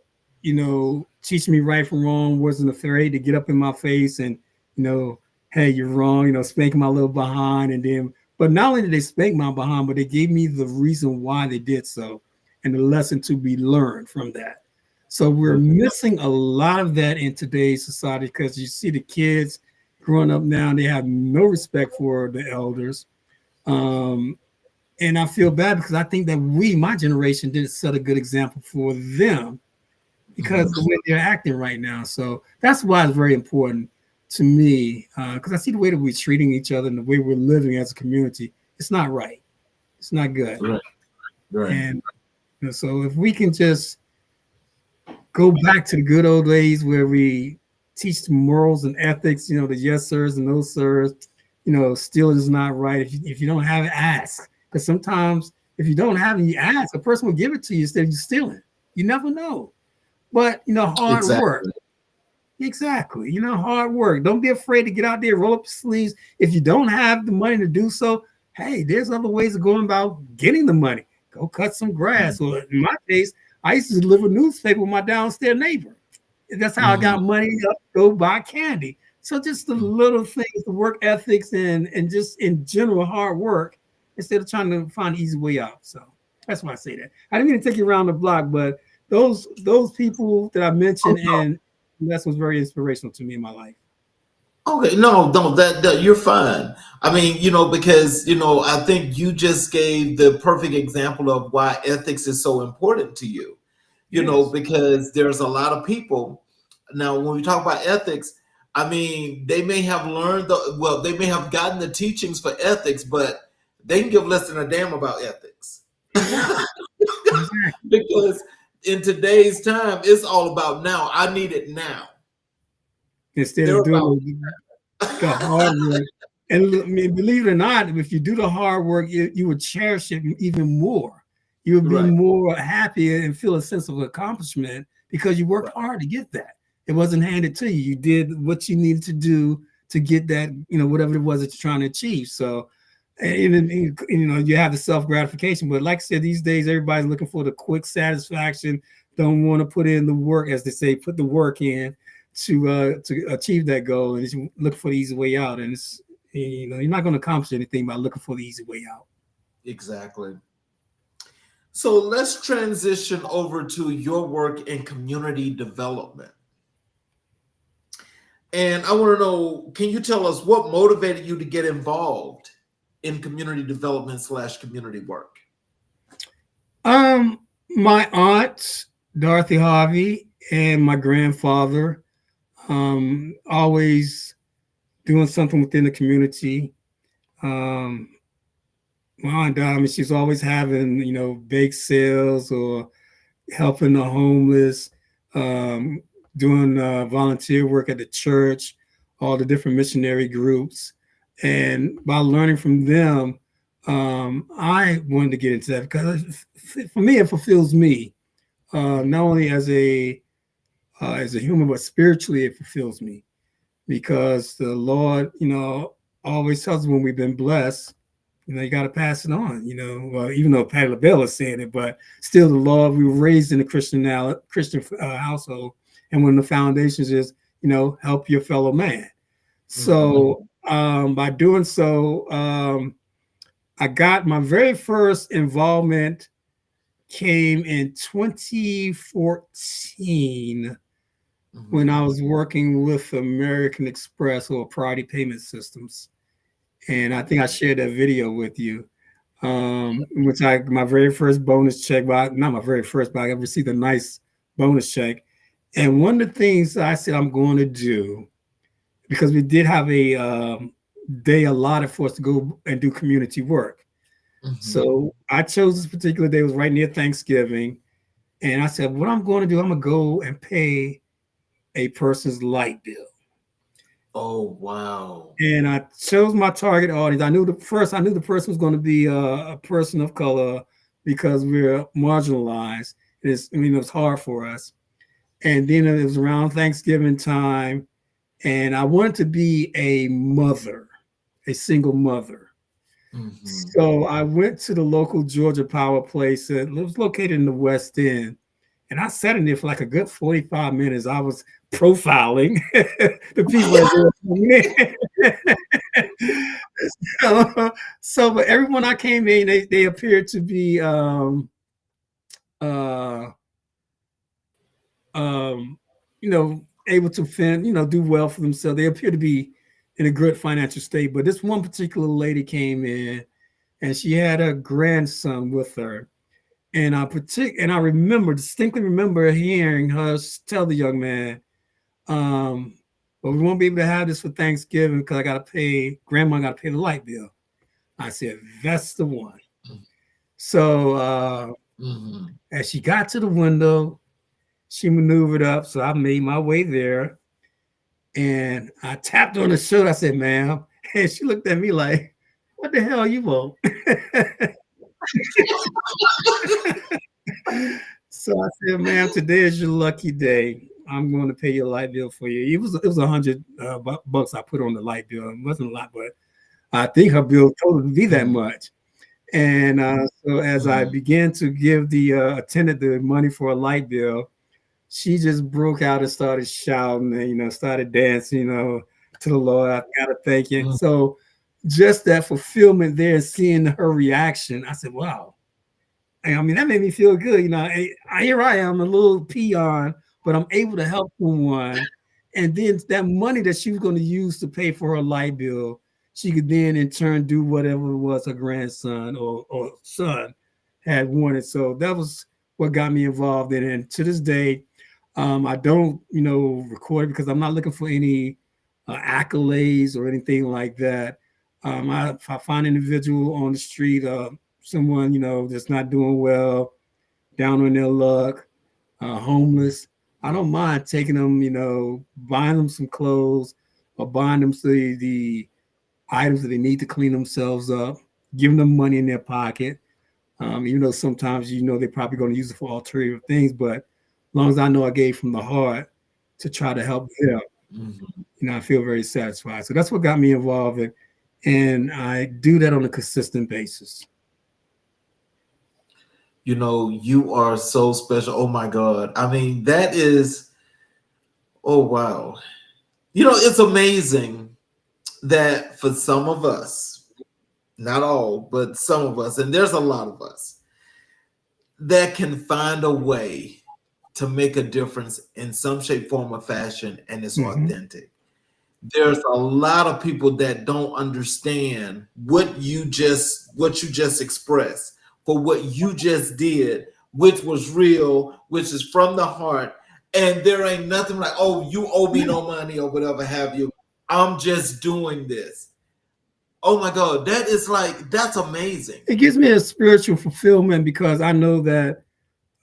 teaching me right from wrong, wasn't afraid to get up in my face and, hey, you're wrong, spanking my little behind. And then, but not only did they spank my behind, but they gave me the reason why they did so and the lesson to be learned from that. So we're missing a lot of that in today's society, because you see the kids growing up now, they have no respect for the elders. And I feel bad because I think that my generation, didn't set a good example for them because of the way they're acting right now. So that's why it's very important to me, because I see the way that we're treating each other and the way we're living as a community. It's not right. It's not good. Right. And so if we can just go back to the good old days where we teach the morals and ethics, the yes sirs and no sirs, stealing is not right. If you don't have it, ask. Because sometimes if you don't have it, you ask, a person will give it to you instead of you stealing. You never know. But, hard work. Exactly. Hard work. Don't be afraid to get out there, roll up your sleeves. If you don't have the money to do so, hey, there's other ways of going about getting the money. Go cut some grass. Or in my case, I used to deliver newspaper with my downstairs neighbor. That's how I got money to go buy candy. So just the little things, the work ethics and just in general hard work, instead of trying to find an easy way out. So that's why I say that. I didn't mean to take you around the block, but those people that I mentioned, and that was very inspirational to me in my life. Okay, no, that you're fine. I mean, because I think you just gave the perfect example of why ethics is so important to you. Because there's a lot of people now when we talk about ethics. I mean, they may have learned they may have gotten the teachings for ethics, but they can give less than a damn about ethics. Because in today's time, it's all about now. I need it now. Instead of doing the hard work. And believe it or not, if you do the hard work, you would cherish it even more. You would be more happy and feel a sense of accomplishment because you worked hard to get that. It wasn't handed to you. You did what you needed to do to get that, whatever it was that you're trying to achieve. So, and you have the self-gratification. But like I said, these days, everybody's looking for the quick satisfaction, don't want to put in the work, as they say, put the work in to achieve that goal, and just look for the easy way out. And it's, you're not going to accomplish anything by looking for the easy way out. Exactly. So let's transition over to your work in community development. And I want to know, can you tell us what motivated you to get involved in community development / community work? My aunt, Dorothy Harvey, and my grandfather, always doing something within the community. My aunt, she's always having, bake sales or helping the homeless, doing volunteer work at the church, all the different missionary groups. And by learning from them, I wanted to get into that because for me, it fulfills me, not only as a human, but spiritually it fulfills me, because the Lord, always tells us when we've been blessed, you got to pass it on, well, even though Patty LaBelle is saying it, but still the Lord, we were raised in a Christian household. And one of the foundations is, help your fellow man. So by doing so, I got my very first involvement came in 2014 when I was working with American Express or Priority Payment Systems. And I think I shared that video with you, which my very first bonus check, not my very first, but I received a nice bonus check. And one of the things I said I'm going to do, because we did have a day allotted for us to go and do community work. So I chose this particular day, it was right near Thanksgiving. And I said, what I'm going to do, I'm going to go and pay a person's light bill. Oh, wow. And I chose my target audience. I knew the person was going to be a person of color because we're marginalized. It was hard for us. And then it was around Thanksgiving time, and I wanted to be a mother, a single mother. Mm-hmm. So I went to the local Georgia Power place. It was located in the West End. And I sat in there for like a good 45 minutes. I was profiling the people so but everyone I came in, they appeared to be able to fend, do well for themselves. They appear to be in a good financial state. But this one particular lady came in and she had a grandson with her. And I distinctly remember hearing her tell the young man, but we won't be able to have this for Thanksgiving because Grandma got to pay the light bill. I said, that's the one. So as she got to the window, she maneuvered up. So I made my way there and I tapped on the shoulder. I said, ma'am. And she looked at me like, what the hell you want? So I said, ma'am, today is your lucky day. I'm going to pay your light bill for you. It was $100 bucks I put on the light bill. It wasn't a lot, but I think her bill total to be that much. And so as I began to give the attendant the money for a light bill, she just broke out and started shouting and, started dancing, to the Lord. I got to thank you. So just that fulfillment there, seeing her reaction, I said, wow. I mean, that made me feel good. Here I am, a little peon, but I'm able to help someone. And then that money that she was going to use to pay for her light bill, she could then in turn do whatever it was her grandson or son had wanted. So that was what got me involved in it. And to this day, I don't, record it because I'm not looking for any accolades or anything like that. If I find an individual on the street, someone, that's not doing well, down on their luck, homeless, I don't mind taking them, buying them some clothes or buying them the items that they need to clean themselves up, giving them money in their pocket. Even though sometimes, they're probably going to use it for alternative things, but as long as I know I gave from the heart to try to help them, I feel very satisfied. So that's what got me involved in, and I do that on a consistent basis. You are so special. Oh my God. I mean, that is, oh wow. It's amazing that for some of us, not all, but some of us, and there's a lot of us, that can find a way to make a difference in some shape, form, or fashion, and it's authentic. There's a lot of people that don't understand what you just expressed, for what you just did, which was real, which is from the heart. And there ain't nothing like, oh, you owe me no money or whatever have you. I'm just doing this. Oh my God, that's amazing. It gives me a spiritual fulfillment because I know that,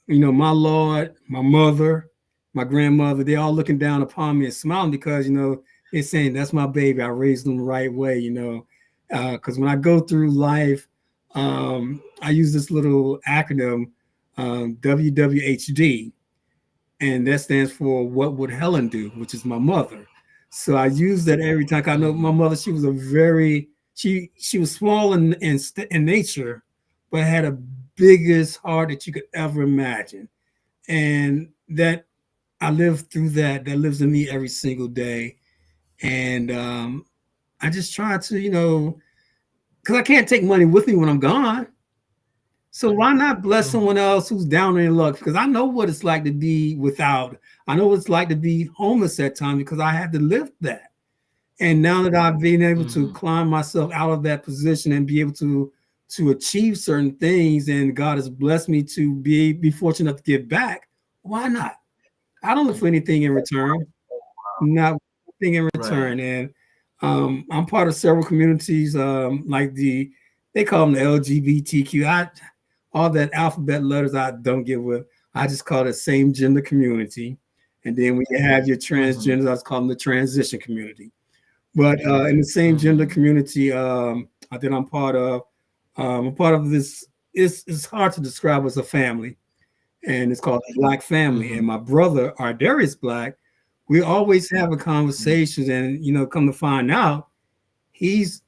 my Lord, my mother, my grandmother, they're all looking down upon me and smiling because, they're saying, that's my baby. I raised them the right way, because when I go through life, I use this little acronym, WWHD, and that stands for What Would Helen Do, which is my mother. So I use that every time. I know my mother, she was she was small in nature, but had a biggest heart that you could ever imagine. And that I live through that lives in me every single day. And I just try to, because I can't take money with me when I'm gone. So why not bless someone else who's down in luck? Because I know what it's like to be without. I know what it's like to be homeless at times because I had to live that. And now that I've been able to climb myself out of that position and be able to achieve certain things, and God has blessed me to be fortunate enough to give back, why not? I don't look for anything in return. Not anything in return. Right. And I'm part of several communities, like they call them the LGBTQ. All that alphabet letters I don't get with. I just call it same gender community. And then when you have your transgenders, I just call them the transition community. But in the same gender community that I'm part of this. It's hard to describe as a family, and it's called the Black family. And my brother, Ardarius Black, we always have a conversation, and come to find out, he's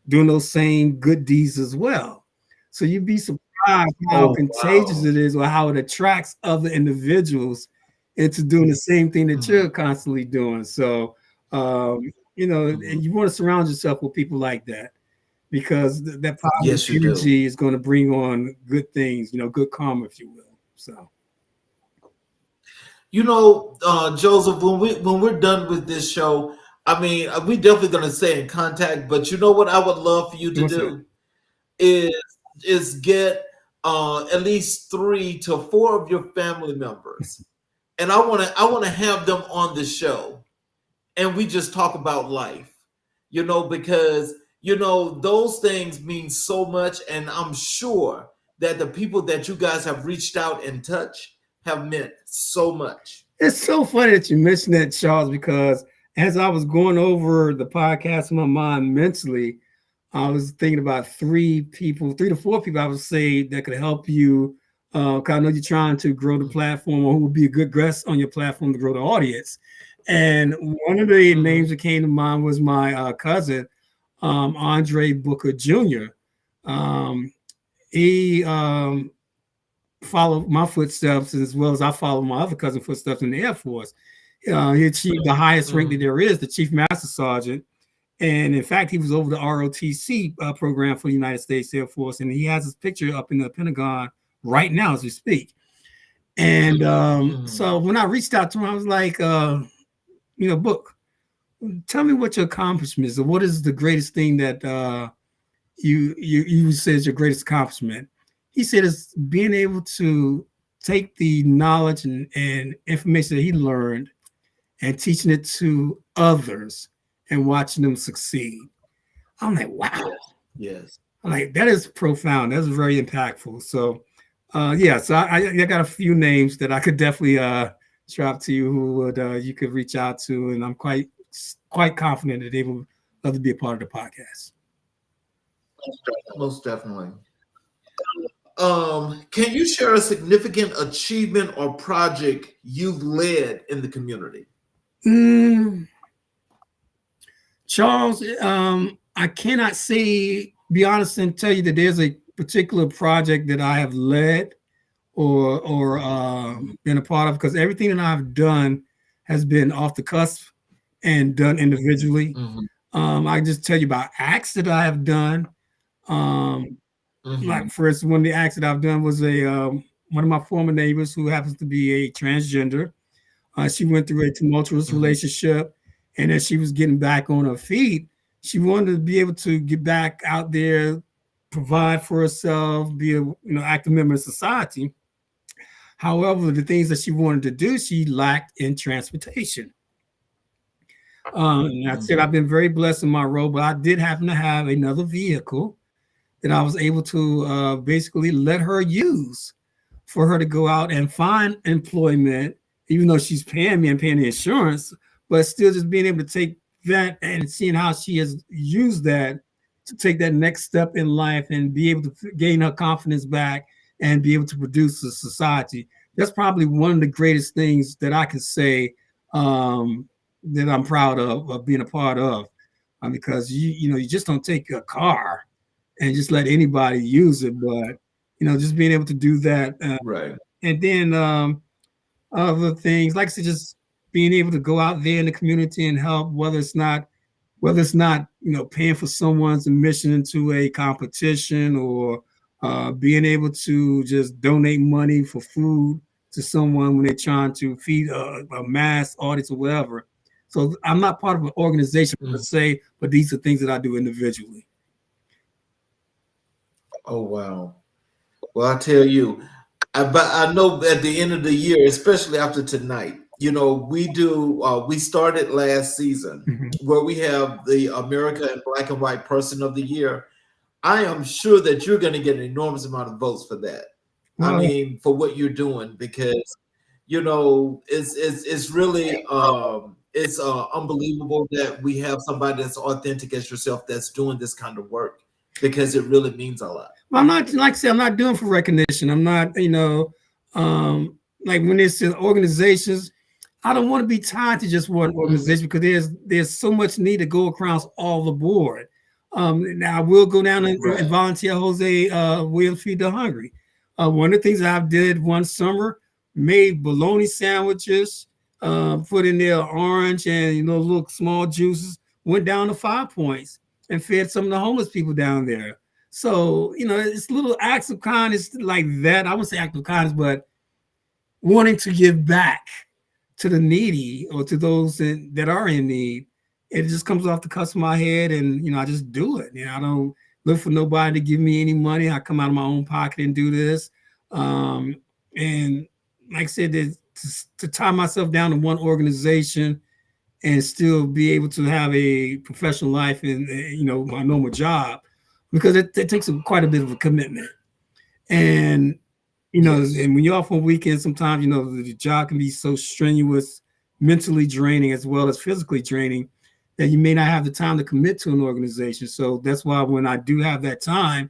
doing those same good deeds as well. So you'd be surprised how contagious it is, or how it attracts other individuals into doing the same thing that you're constantly doing. So and you want to surround yourself with people like that, because that positive energy is going to bring on good things, good karma, if you will. So, Joseph, when we're done with this show, I mean, we definitely going to stay in contact. But you know what I would love for you to do is get at least 3 to 4 of your family members, and I want to have them on the show, and we just talk about life, because those things mean so much, and I'm sure that the people that you guys have reached out and touched have meant so much. It's so funny that you mentioned that, Charles, because as I was going over the podcast in my mind mentally, I was thinking about 3 to 4 people I would say that could help you. Because I know you're trying to grow the platform, or who would be a good guest on your platform to grow the audience. And one of the names that came to mind was my cousin, Andre Booker Jr. He followed my footsteps as well as I followed my other cousin's footsteps in the Air Force. He achieved the highest rank that there is, the Chief Master Sergeant. And in fact, he was over the ROTC program for the United States Air Force. And he has his picture up in the Pentagon right now as we speak. And so when I reached out to him, I was like, Book, tell me what your accomplishments are. What is the greatest thing that you said is your greatest accomplishment? He said it's being able to take the knowledge and information that he learned and teaching it to others and watching them succeed. I'm like, wow. Yes. I'm like, that is profound. That's very impactful. So, so I got a few names that I could definitely drop to you who would you could reach out to, and I'm quite confident that they will love to be a part of the podcast. Most definitely. Can you share a significant achievement or project you've led in the community? Charles, I cannot be honest and tell you that there's a particular project that I have led or been a part of, because everything that I've done has been off the cusp and done individually. I can just tell you about acts that I have done. Like first, one of the acts that I've done was one of my former neighbors who happens to be a transgender. She went through a tumultuous relationship, and as she was getting back on her feet, she wanted to be able to get back out there, provide for herself, be a active member of society. However, the things that she wanted to do, she lacked in transportation. And I said I've been very blessed in my role, but I did happen to have another vehicle that I was able to basically let her use for her to go out and find employment, even though she's paying me and paying the insurance, but still just being able to take that and seeing how she has used that to take that next step in life and be able to gain her confidence back and be able to produce a society. That's probably one of the greatest things that I can say that I'm proud of being a part of, because you just don't take a car and just let anybody use it, but just being able to do that, right. And then other things, like I said, just being able to go out there in the community and help, whether it's not paying for someone's admission into a competition, or being able to just donate money for food to someone when they're trying to feed a mass audience or whatever. So I'm not part of an organization per se, but these are things that I do individually. Oh, wow. Well, I tell you, but I know at the end of the year, especially after tonight, we started last season where we have the America Black and White Person of the Year. I am sure that you're going to get an enormous amount of votes for that. I mean, for what you're doing, because it's really it's unbelievable that we have somebody that's authentic as yourself that's doing this kind of work, because it really means a lot. Well, I'm not, like I said, I'm not doing for recognition. I'm not, like when it's in organizations, I don't want to be tied to just one organization because there's so much need to go across all the board. Now I will go down and volunteer Jose Williams Feed the Hungry. One of the things I did one summer, made bologna sandwiches, put in there orange and little small juices, went down to 5 Points and fed some of the homeless people down there. So, it's little acts of kindness like that. I wouldn't say act of kindness, but wanting to give back to the needy or to those that are in need. It just comes off the cuff of my head, and I just do it. I don't look for nobody to give me any money. I come out of my own pocket and do this. And like I said, to tie myself down to one organization and still be able to have a professional life and my normal job, because it takes quite a bit of a commitment. And and when you're off on weekends, sometimes the job can be so strenuous, mentally draining as well as physically draining, that you may not have the time to commit to an organization. So that's why when I do have that time,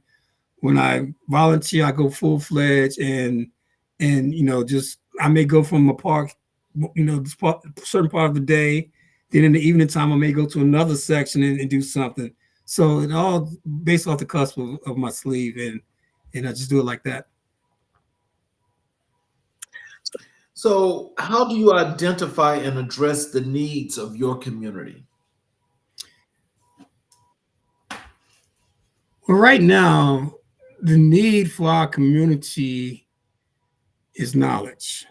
when I volunteer, I go full-fledged and just I may go from a park, certain part of the day. Then in the evening time, I may go to another section and do something. So it all based off the cusp of my sleeve, and I just do it like that. So how do you identify and address the needs of your community? Well, right now, the need for our community is knowledge.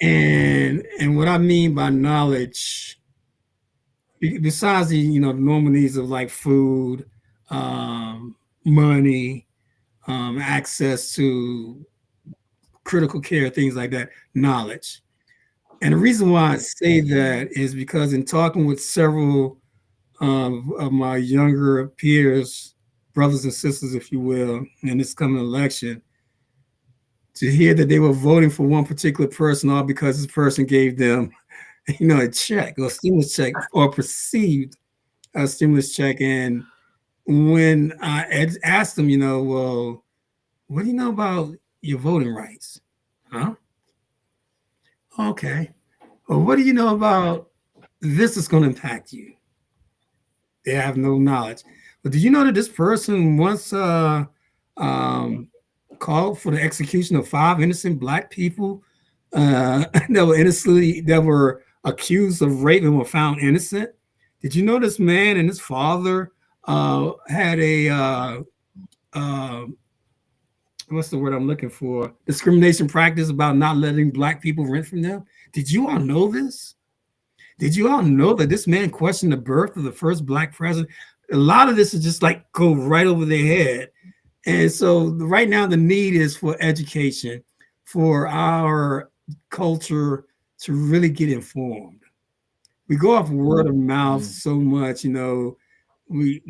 And what I mean by knowledge, besides the normal needs of like food, money, access to critical care, things like that, knowledge. And the reason why I say that is because in talking with several of my younger peers, brothers and sisters, if you will, in this coming election, to hear that they were voting for one particular person all because this person gave them, a check or stimulus check or perceived a stimulus check. And when I asked them, well, what do you know about your voting rights? Huh? Okay. Well, what do you know about this is going to impact you? They have no knowledge. But did you know that this person once called for the execution of 5 innocent Black people that were accused of rape and were found innocent? Did you know this man and his father had a what's the word I'm looking for? Discrimination practice about not letting Black people rent from them? Did you all know this? Did you all know that this man questioned the birth of the first Black president? A lot of this is just like go right over their head. And so right now the need is for education, for our culture to really get informed. We go off word of mouth so much, we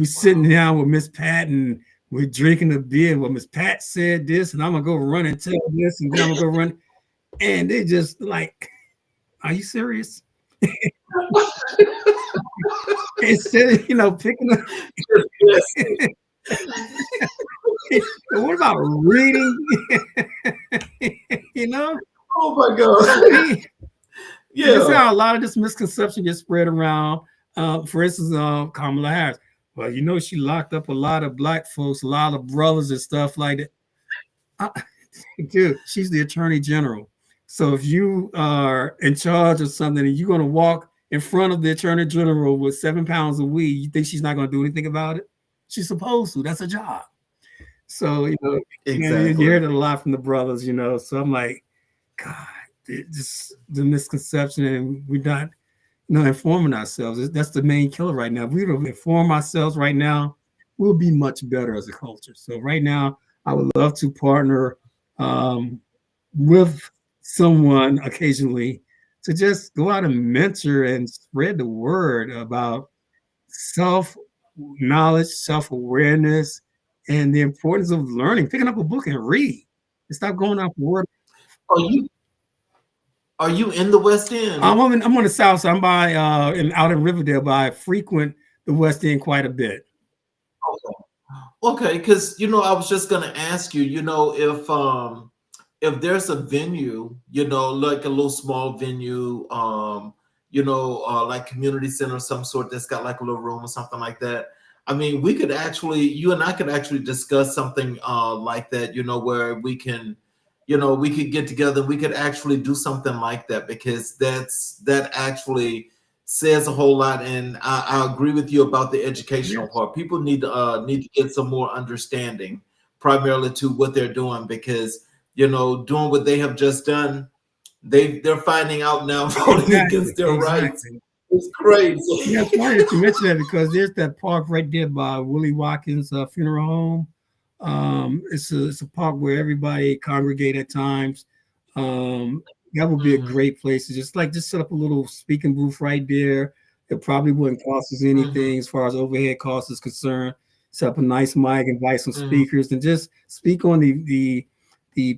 sitting down with Miss Pat and we're drinking a beer. Well, Miss Pat said this, and I'm gonna go run and tell this, and then I'm gonna go run. And they just like, are you serious? Instead of picking up. What about reading? Oh my God. Yeah. This is how a lot of this misconception gets spread around. For instance, Kamala Harris. Well, she locked up a lot of Black folks, a lot of brothers and stuff like that. Dude, she's the Attorney General. So if you are in charge of something and you're going to walk in front of the Attorney General with 7 pounds of weed, you think she's not going to do anything about it? She's supposed to. That's her job. So, exactly. You heard it a lot from the brothers, So I'm like, God, just the misconception, and we're not, informing ourselves. That's the main killer right now. If we don't inform ourselves right now, we'll be much better as a culture. So right now, I would love to partner with someone occasionally to just go out and mentor and spread the word about self-knowledge, self-awareness, and the importance of learning, picking up a book and read, and stop going off word. Are you in the West End? I'm on the south side. I'm by out in Riverdale, but I frequent the West End quite a bit. Okay, because I was just gonna ask you, if there's a venue, like a little small venue, like community center of some sort that's got like a little room or something like that. I mean, you and I could actually discuss something like that, where we could get together, we could actually do something like that, because that actually says a whole lot. And I agree with you about the educational part. People need to get some more understanding, primarily to what they're doing, because doing what they have just done, they're finding out now voting against their rights. It's crazy. Yeah, it's funny that you mentioned that, because there's that park right there by Willie Watkins Funeral Home. It's a park where everybody congregate at times. That would be a great place to just set up a little speaking booth right there. It probably wouldn't cost us anything as far as overhead costs is concerned. Set up a nice mic, invite some speakers, and just speak on the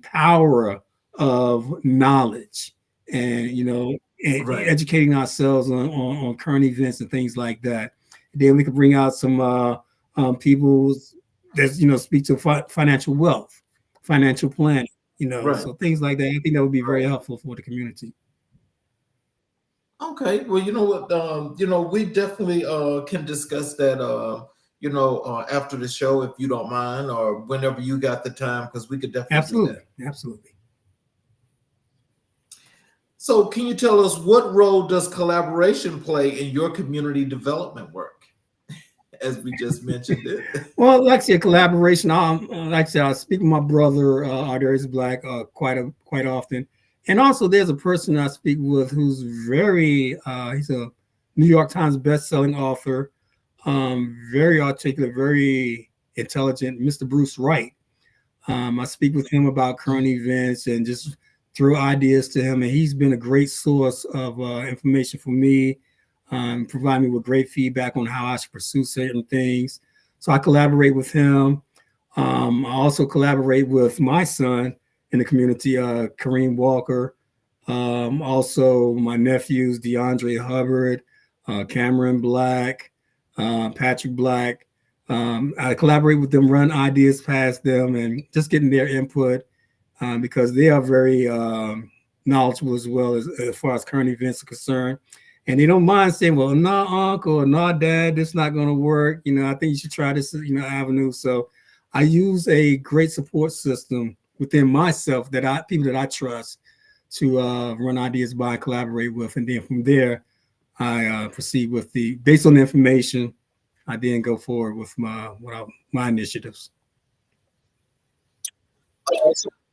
power of knowledge, and educating ourselves on current events and things like that. Then we could bring out some people that speak to financial wealth, financial planning, so things like that. I think that would be very helpful for the community. Okay, well, you know what, we definitely can discuss that after the show, if you don't mind, or whenever you got the time, because we could definitely do that. Absolutely. So can you tell us, what role does collaboration play in your community development work? As we just mentioned it. Well, like I said, collaboration. Like I said, I speak with my brother, Darius Black, quite often. And also there's a person I speak with who's he's a New York Times best-selling author, very articulate, very intelligent, Mr. Bruce Wright. I speak with him about current events and just throw ideas to him, and he's been a great source of information for me, provide me with great feedback on how I should pursue certain things. So I collaborate with him. I also collaborate with my son in the community, Kareem Walker. Also my nephews, DeAndre Hubbard, Cameron Black, Patrick Black. I collaborate with them, run ideas past them, and just getting their input. Because they are very knowledgeable as well as far as current events are concerned. And they don't mind saying, well, no, uncle, or no, dad, this is not going to work. I think you should try this, avenue. So I use a great support system within myself, people that I trust, to run ideas by and collaborate with. And then from there, I proceed with based on the information, I then go forward with my initiatives.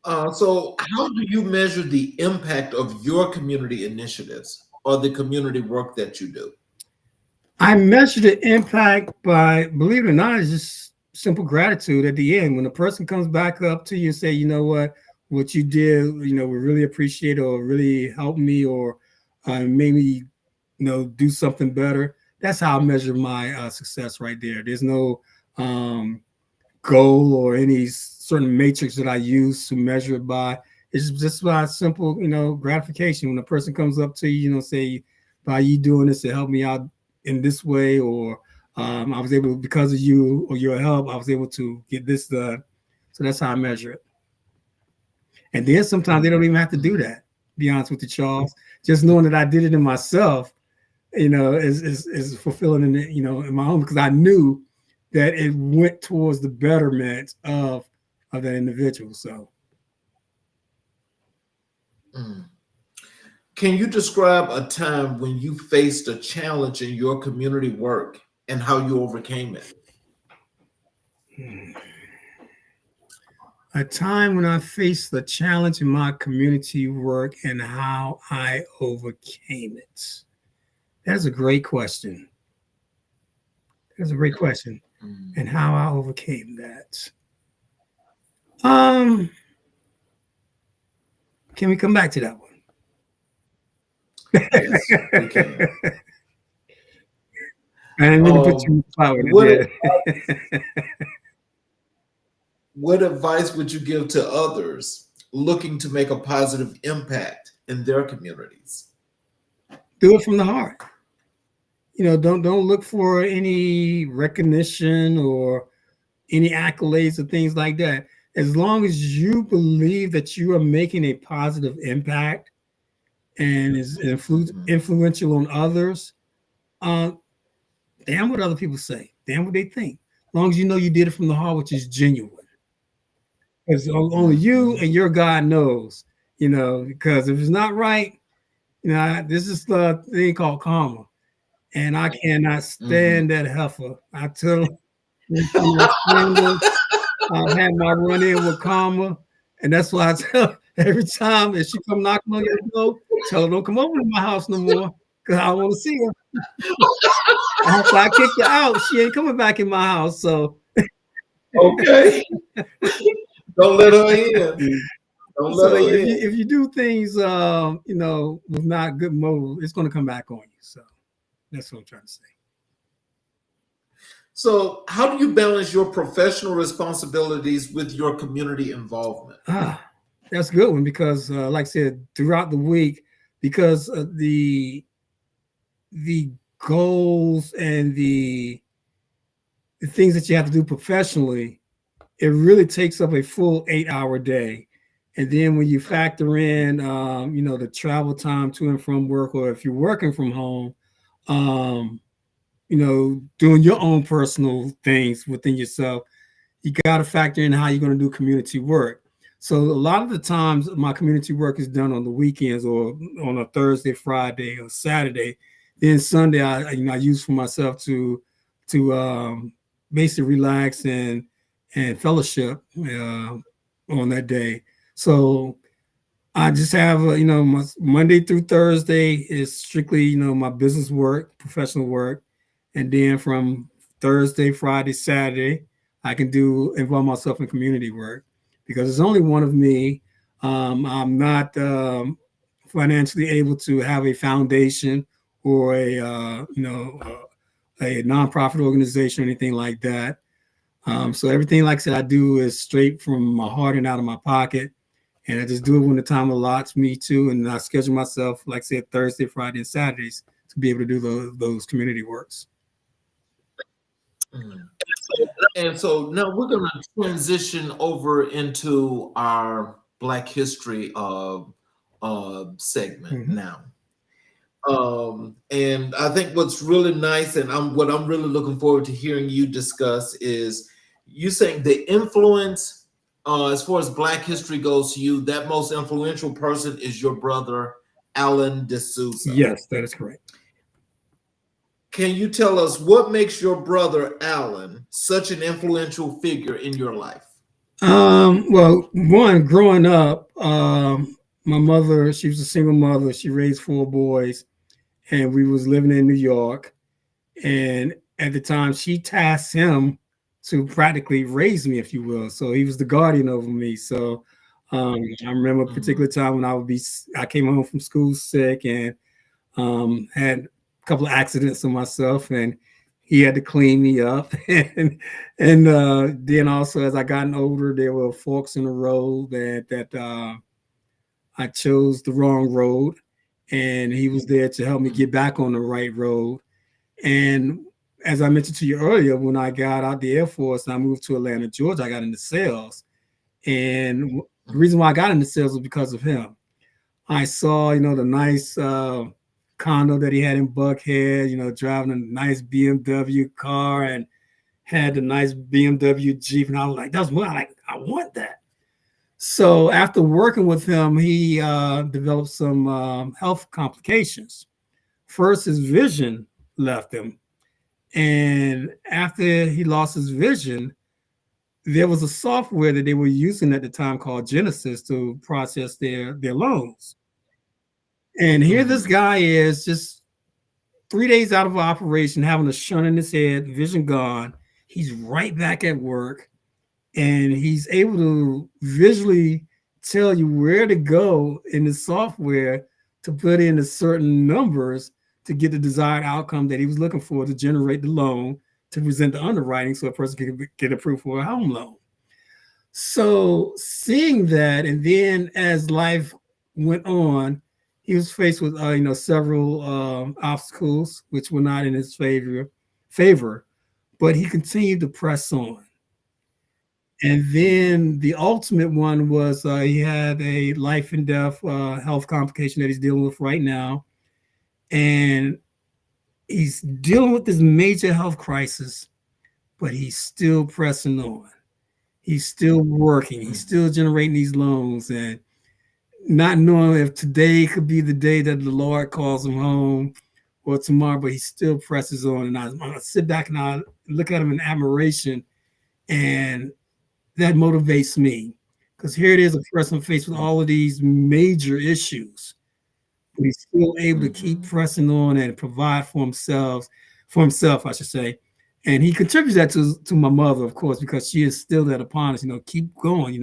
So how do you measure the impact of your community initiatives or the community work that you do? I measure the impact by, believe it or not, it's just simple gratitude at the end. When a person comes back up to you and say, you know what you did, we really appreciate it, or really helped me, or made me, do something better. That's how I measure my success right there. There's no goal or any certain matrix that I use to measure it by. It's just by simple, gratification. When a person comes up to you, say, by you doing this, it helped me out in this way, or I was able, because of you or your help, I was able to get this done. So that's how I measure it. And then sometimes they don't even have to do that, to be honest with you, Charles. Just knowing that I did it in myself, is fulfilling in my own, because I knew that it went towards the betterment of that individual. So Can you describe a time when you faced a challenge in your community work and how you overcame it? A time when I faced the challenge in my community work and how I overcame it. That's a great question. That's a great question. And how I overcame that. Can we come back to that one? Yes, we can. And then put you what advice would you give to others looking to make a positive impact in their communities? Do it from the heart. Don't look for any recognition or any accolades or things like that. As long as you believe that you are making a positive impact and is influential on others, damn what other people say, damn what they think. As long as you know you did it from the heart, which is genuine. Because only you and your God knows, because if it's not right, this is the thing called karma. And I cannot stand that heifer. I tell I've had my run in with karma. And that's why I tell every time if she come knocking on your door, tell her don't come over to my house no more because I want to see her. After I kicked her out, she ain't coming back in my house. So okay. Don't let her in. Don't let her in. If you do things with not good motive, it's going to come back on you. So that's what I'm trying to say. So how do you balance your professional responsibilities with your community involvement? That's a good one because, like I said, throughout the week, because of the goals and the things that you have to do professionally, it really takes up a full 8-hour day. And then when you factor in, the travel time to and from work, or if you're working from home, doing your own personal things within yourself, you got to factor in how you're going to do community work. So a lot of the times my community work is done on the weekends or on a Thursday, Friday, or Saturday. Then Sunday, I use for myself to basically relax and fellowship on that day. So I just have, my Monday through Thursday is strictly, my business work, professional work. And then from Thursday, Friday, Saturday, I can involve myself in community work because there's only one of me. I'm not financially able to have a foundation or a nonprofit organization or anything like that. So everything, like I said, I do is straight from my heart and out of my pocket. And I just do it when the time allots me to. And I schedule myself, like I said, Thursday, Friday, and Saturdays to be able to do those community works. And so now we're going to transition over into our Black History segment now. And I think what's really nice and what I'm really looking forward to hearing you discuss is you saying the influence as far as Black history goes to you, that most influential person is your brother, Alan DeSouza. Yes, that is correct. Can you tell us what makes your brother Alan such an influential figure in your life? Well, one, growing up, my mother, she was a single mother. She raised 4 boys, and we was living in New York. And at the time, she tasked him to practically raise me, if you will. So he was the guardian over me. So I remember a particular time when I came home from school sick and had couple of accidents on myself, and he had to clean me up. and then also as I gotten older, there were forks in the road that I chose the wrong road, and he was there to help me get back on the right road. And as I mentioned to you earlier, when I got out the Air Force and I moved to Atlanta, Georgia, I got into sales. And the reason why I got into sales was because of him. I saw, the nice condo that he had in Buckhead, driving a nice BMW car and had the nice BMW Jeep. And I was like, that's what I want that. So after working with him, he developed some health complications. First, his vision left him. And after he lost his vision, there was a software that they were using at the time called Genesis to process their loans. And here this guy is just 3 days out of operation, having a shunt in his head, vision gone. He's right back at work, and he's able to visually tell you where to go in the software to put in the certain numbers to get the desired outcome that he was looking for to generate the loan to present the underwriting so a person can get approved for a home loan. So seeing that, and then as life went on, he was faced with several obstacles which were not in his favor, but he continued to press on. And then the ultimate one was he had a life and death health complication that he's dealing with right now, and he's dealing with this major health crisis, but he's still pressing on. He's still working. He's still generating these loans, and not knowing if today could be the day that the Lord calls him home or tomorrow, but he still presses on. And I sit back and I look at him in admiration, and that motivates me, because here it is, a person faced with all of these major issues, but he's still able to keep pressing on and provide for himself, I should say. And he contributes that to my mother, of course, because she is still that upon us, keep going,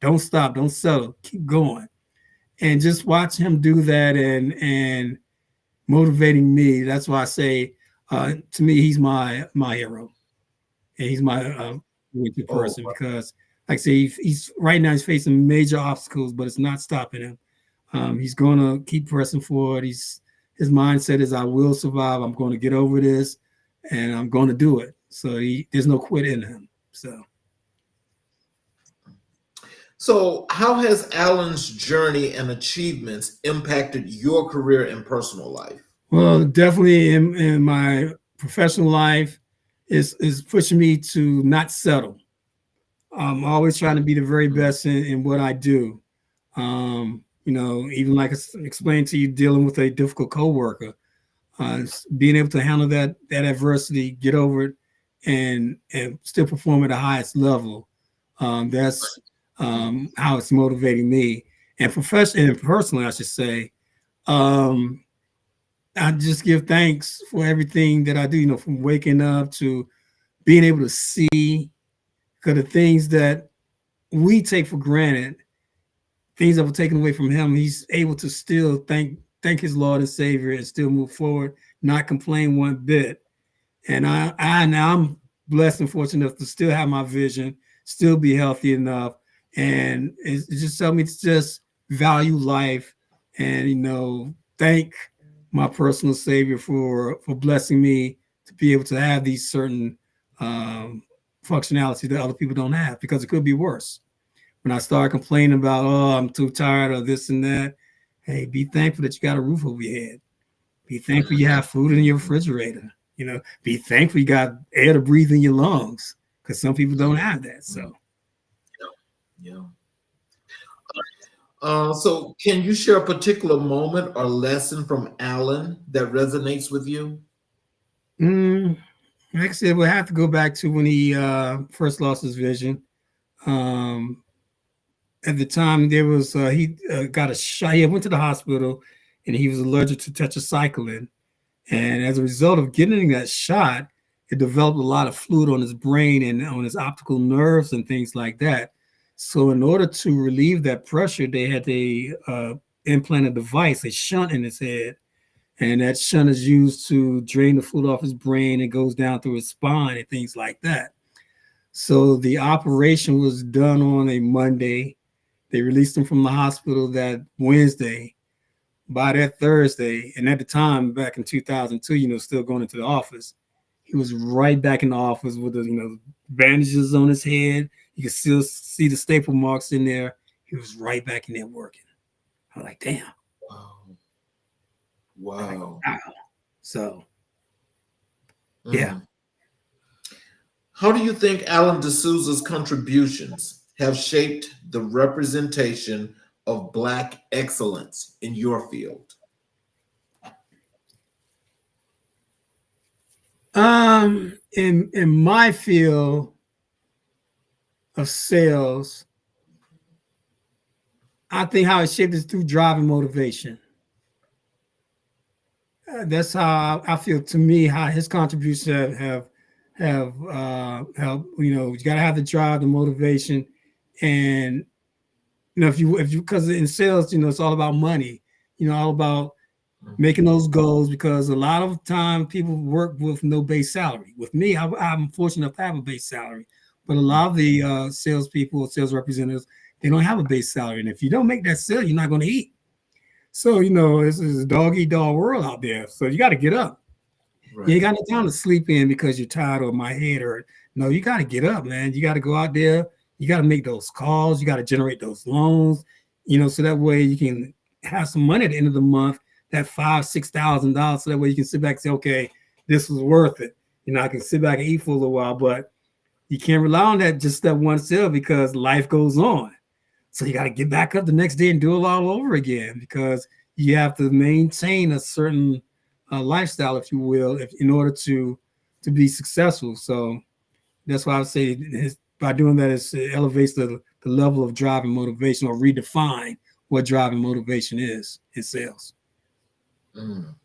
don't stop, don't settle, keep going. And just watch him do that and motivating me. That's why I say, to me, he's my hero. And he's my person, because, like I say, he's right now he's facing major obstacles, but it's not stopping him. He's going to keep pressing forward. His mindset is, I will survive. I'm going to get over this, and I'm going to do it. So there's no quit in him. So how has Alan's journey and achievements impacted your career and personal life? Well, definitely in my professional life is pushing me to not settle. I'm always trying to be the very best in what I do. Even like I explained to you, dealing with a difficult coworker, being able to handle that adversity, get over it, and still perform at the highest level. That's how it's motivating me. And professionally and personally, I should say, I just give thanks for everything that I do, from waking up to being able to see, because the things that we take for granted, things that were taken away from him, he's able to still thank his Lord and Savior and still move forward, not complain one bit. And I'm blessed and fortunate enough to still have my vision, still be healthy enough. And it just helped me to just value life and, thank my personal Savior for blessing me to be able to have these certain functionalities that other people don't have, because it could be worse. When I start complaining about, I'm too tired of this and that, hey, be thankful that you got a roof over your head. Be thankful you have food in your refrigerator. Be thankful you got air to breathe in your lungs, because some people don't have that. So. Yeah. So can you share a particular moment or lesson from Alan that resonates with you? Like I said, we'll have to go back to when he first lost his vision. At the time, there was he got a shot. He went to the hospital, and he was allergic to tetracycline. And as a result of getting that shot, it developed a lot of fluid on his brain and on his optical nerves and things like that. So in order to relieve that pressure, they had to implant a device, a shunt in his head. And that shunt is used to drain the fluid off his brain. It goes down through his spine and things like that. So the operation was done on a Monday. They released him from the hospital that Wednesday. By that Thursday, and at the time, back in 2002, still going into the office, he was right back in the office with the, bandages on his head. You could still see the staple marks in there. He was right back in there working. I'm like, damn. Wow. So, yeah. How do you think Alan DeSouza's contributions have shaped the representation of Black excellence in your field? In my field of sales, I think how it shaped is through drive and motivation. That's how I feel. To me, how his contributions have helped. You got to have the drive, the motivation, and if you because in sales, it's all about money. All about making those goals, because a lot of time people work with no base salary. With me, I'm fortunate enough to have a base salary, but a lot of the salespeople, sales representatives, they don't have a base salary, and if you don't make that sale, you're not going to eat. So, it's a dog eat dog world out there. So you got to get up. Right. You ain't got no time to sleep in because you're tired or my head hurt. No, you got to get up, man. You got to go out there. You got to make those calls. You got to generate those loans, so that way you can have some money at the end of the month, that $5,000-$6,000. So that way you can sit back and say, okay, this was worth it. I can sit back and eat for a little while, but you can't rely on that just that one sale because life goes on. So you got to get back up the next day and do it all over again because you have to maintain a certain lifestyle, if you will, in order to be successful. So that's why I would say by doing that, it elevates the level of drive and motivation, or redefine what drive and motivation is in sales. Mm.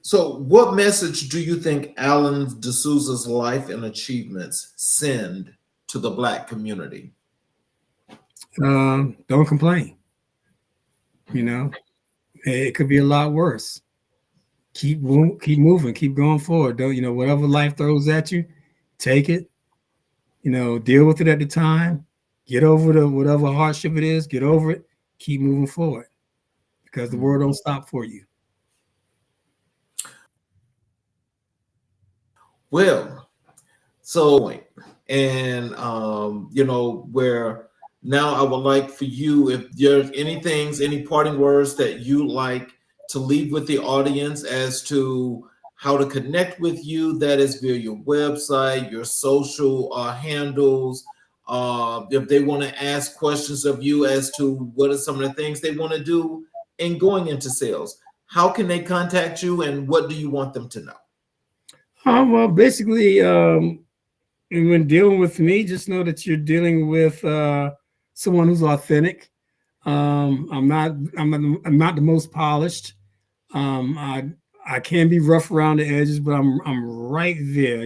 So what message do you think Alan DeSouza's life and achievements send to the Black community? Don't complain. It could be a lot worse. Keep moving, keep going forward. Don't, whatever life throws at you, take it. Deal with it at the time. Get over whatever hardship it is. Get over it. Keep moving forward because the world don't stop for you. Well, so, and where now I would like for you, if there's any parting words that you like to leave with the audience as to how to connect with you, that is via your website, your social handles, if they want to ask questions of you as to what are some of the things they want to do in going into sales, how can they contact you and what do you want them to know? Well, basically, when dealing with me, just know that you're dealing with someone who's authentic. I'm not the most polished. I can be rough around the edges, but I'm right there.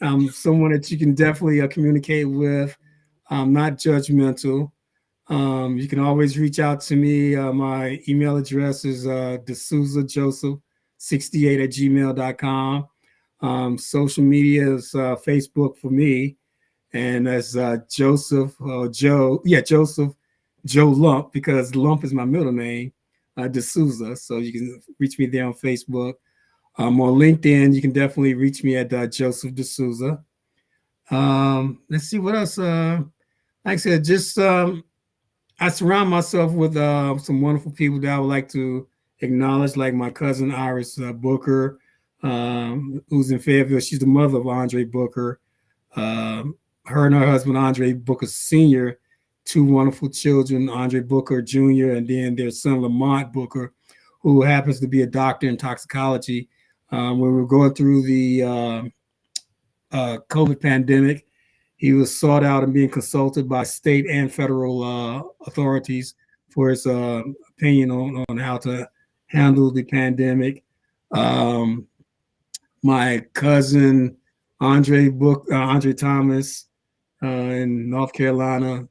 I'm someone that you can definitely communicate with. I'm not judgmental. You can always reach out to me. My email address is DeSouzaJoseph68@gmail.com. Social media is Facebook for me, and that's Joseph Joe Lump, because Lump is my middle name, DeSouza. So you can reach me there on Facebook. On LinkedIn, you can definitely reach me at Joseph DeSouza. Let's see what else. Like I said, just I surround myself with some wonderful people that I would like to acknowledge, like my cousin Iris Booker, who's in Fayetteville. She's the mother of Andre Booker. Her and her husband, Andre Booker Sr., two wonderful children, Andre Booker Jr., and then their son, Lamont Booker, who happens to be a doctor in toxicology. When we were going through the COVID pandemic, he was sought out and being consulted by state and federal authorities for his opinion on how to handle the pandemic. My cousin, Andre Thomas, in North Carolina,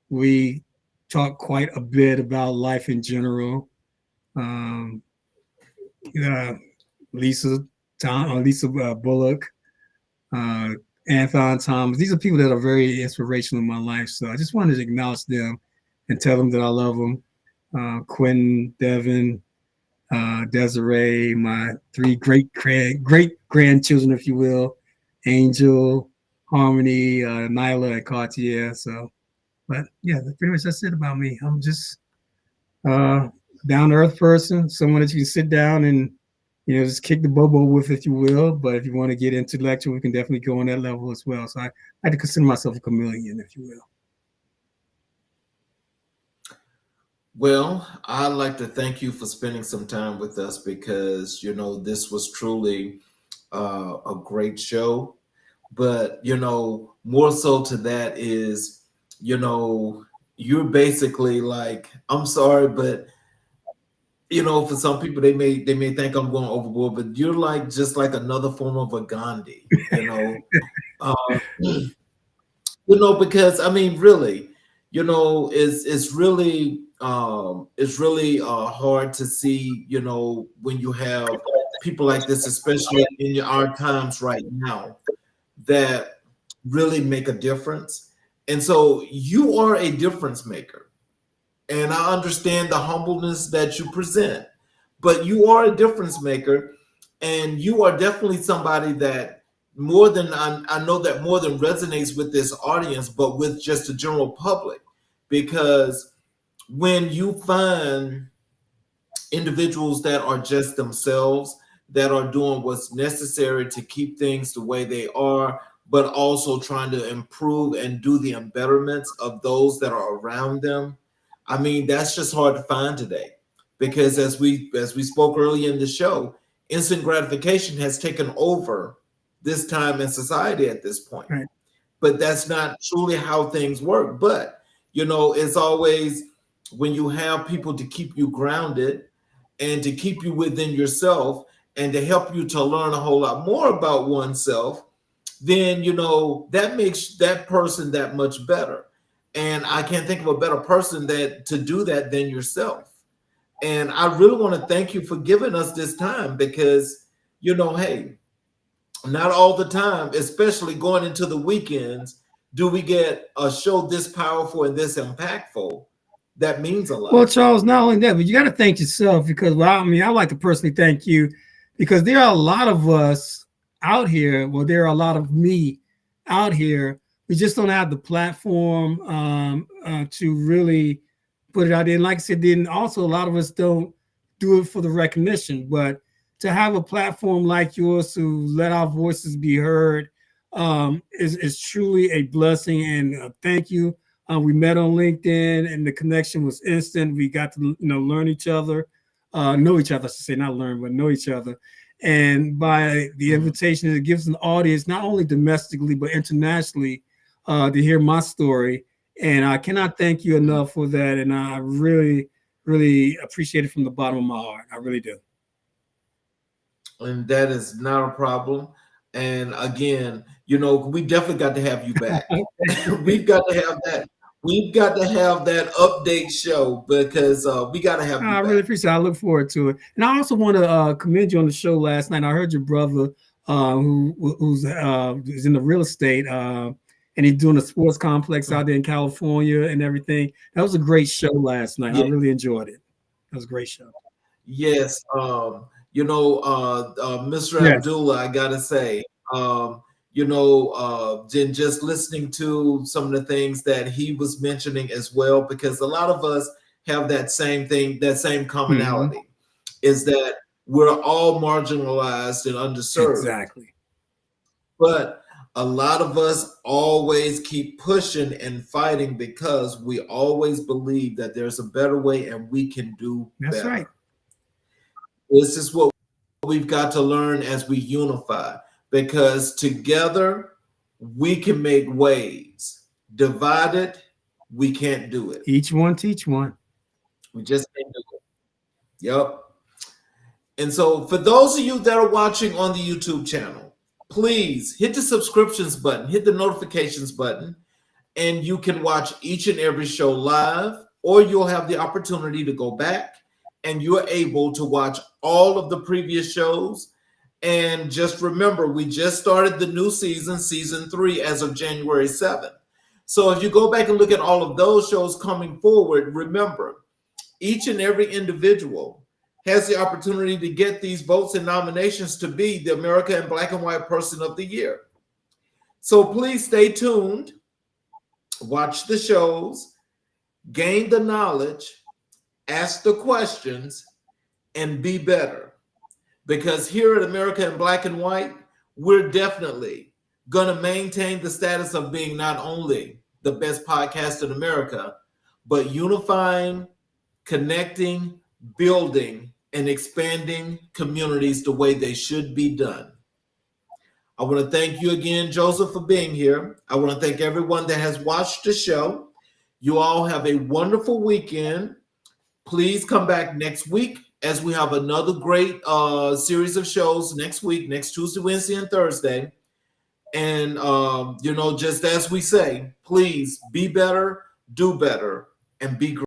we talk quite a bit about life in general. Lisa Bullock, Anthon Thomas. These are people that are very inspirational in my life. So I just wanted to acknowledge them and tell them that I love them. Quentin, Devin, Desiree, my three great grandchildren, if you will, Angel, Harmony, Nyla, and Cartier. So, but yeah, pretty much that's it about me. I'm just down to earth person, someone that you can sit down and just kick the bobo with, if you will. But if you want to get intellectual, we can definitely go on that level as well. So I like to consider myself a chameleon, if you will. Well, I'd like to thank you for spending some time with us because, this was truly a great show. But, more so to that is, you're basically like, I'm sorry, but, for some people, they may think I'm going overboard, but you're like just like another form of a Gandhi, because I mean, really, it's really hard to see, when you have people like this, especially in our times right now, that really make a difference. And so you are a difference maker. and I understand the humbleness that you present, but you are a difference maker, and you are definitely somebody that more than I know that more than resonates with this audience, but with just the general public, because when you find individuals that are just themselves, that are doing what's necessary to keep things the way they are, but also trying to improve and do the embetterments of those that are around them. I mean, that's just hard to find today, because as we spoke earlier in the show, instant gratification has taken over this time in society at this point. Right. But that's not truly how things work. But it's always when you have people to keep you grounded and to keep you within yourself and to help you to learn a whole lot more about oneself, then that makes that person that much better. And I can't think of a better person to do that than yourself. And I really want to thank you for giving us this time, because hey, not all the time, especially going into the weekends, do we get a show this powerful and this impactful. That means a lot. Well, Charles, not only that, but you got to thank yourself, because I like to personally thank you, because there are a lot of us out here. Well, there are a lot of me out here. We just don't have the platform to really put it out there. And like I said, then also a lot of us don't do it for the recognition. But to have a platform like yours to let our voices be heard is truly a blessing. And thank you. We met on LinkedIn, and the connection was instant. We got to learn each other, know each other. I should say, not learn, but know each other. And by the invitation, it gives an audience, not only domestically, but internationally, to hear my story. And I cannot thank you enough for that. And I really, really appreciate it from the bottom of my heart. I really do. And that is not a problem. And again, we definitely got to have you back. We've got to have that. We've got to have that update show, because we got to have you I back. really appreciate it. I look forward to it. And I also want to commend you on the show last night. I heard your brother who's in the real estate, and he's doing a sports complex out there in California and everything. That was a great show last night. Yeah. I really enjoyed it. That was a great show. Yes. Mr. Yes. Abdullah, I gotta say, just listening to some of the things that he was mentioning as well, because a lot of us have that same thing, that same commonality, is that we're all marginalized and underserved. Exactly. But a lot of us always keep pushing and fighting, because we always believe that there's a better way and we can do better. That's right. This is what we've got to learn as we unify, because together we can make waves. Divided, we can't do it. Each one teach one. We just can't do it. Yep. And so for those of you that are watching on the YouTube channel, please hit the subscriptions button, hit the notifications button, and you can watch each and every show live, or you'll have the opportunity to go back and you're able to watch all of the previous shows. And just remember, we just started the new season, season 3, as of January 7th. So if you go back and look at all of those shows coming forward, remember, each and every individual has the opportunity to get these votes and nominations to be the America in Black and White Person of the Year. So please stay tuned, watch the shows, gain the knowledge, ask the questions, and be better. Because here at America in Black and White, we're definitely going to maintain the status of being not only the best podcast in America, but unifying, connecting, building, and expanding communities the way they should be done. I want to thank you again, Joseph, for being here. I want to thank everyone that has watched the show. You all have a wonderful weekend. Please come back next week, as we have another great series of shows next week, next Tuesday, Wednesday, and Thursday. And, just as we say, please be better, do better, and be great.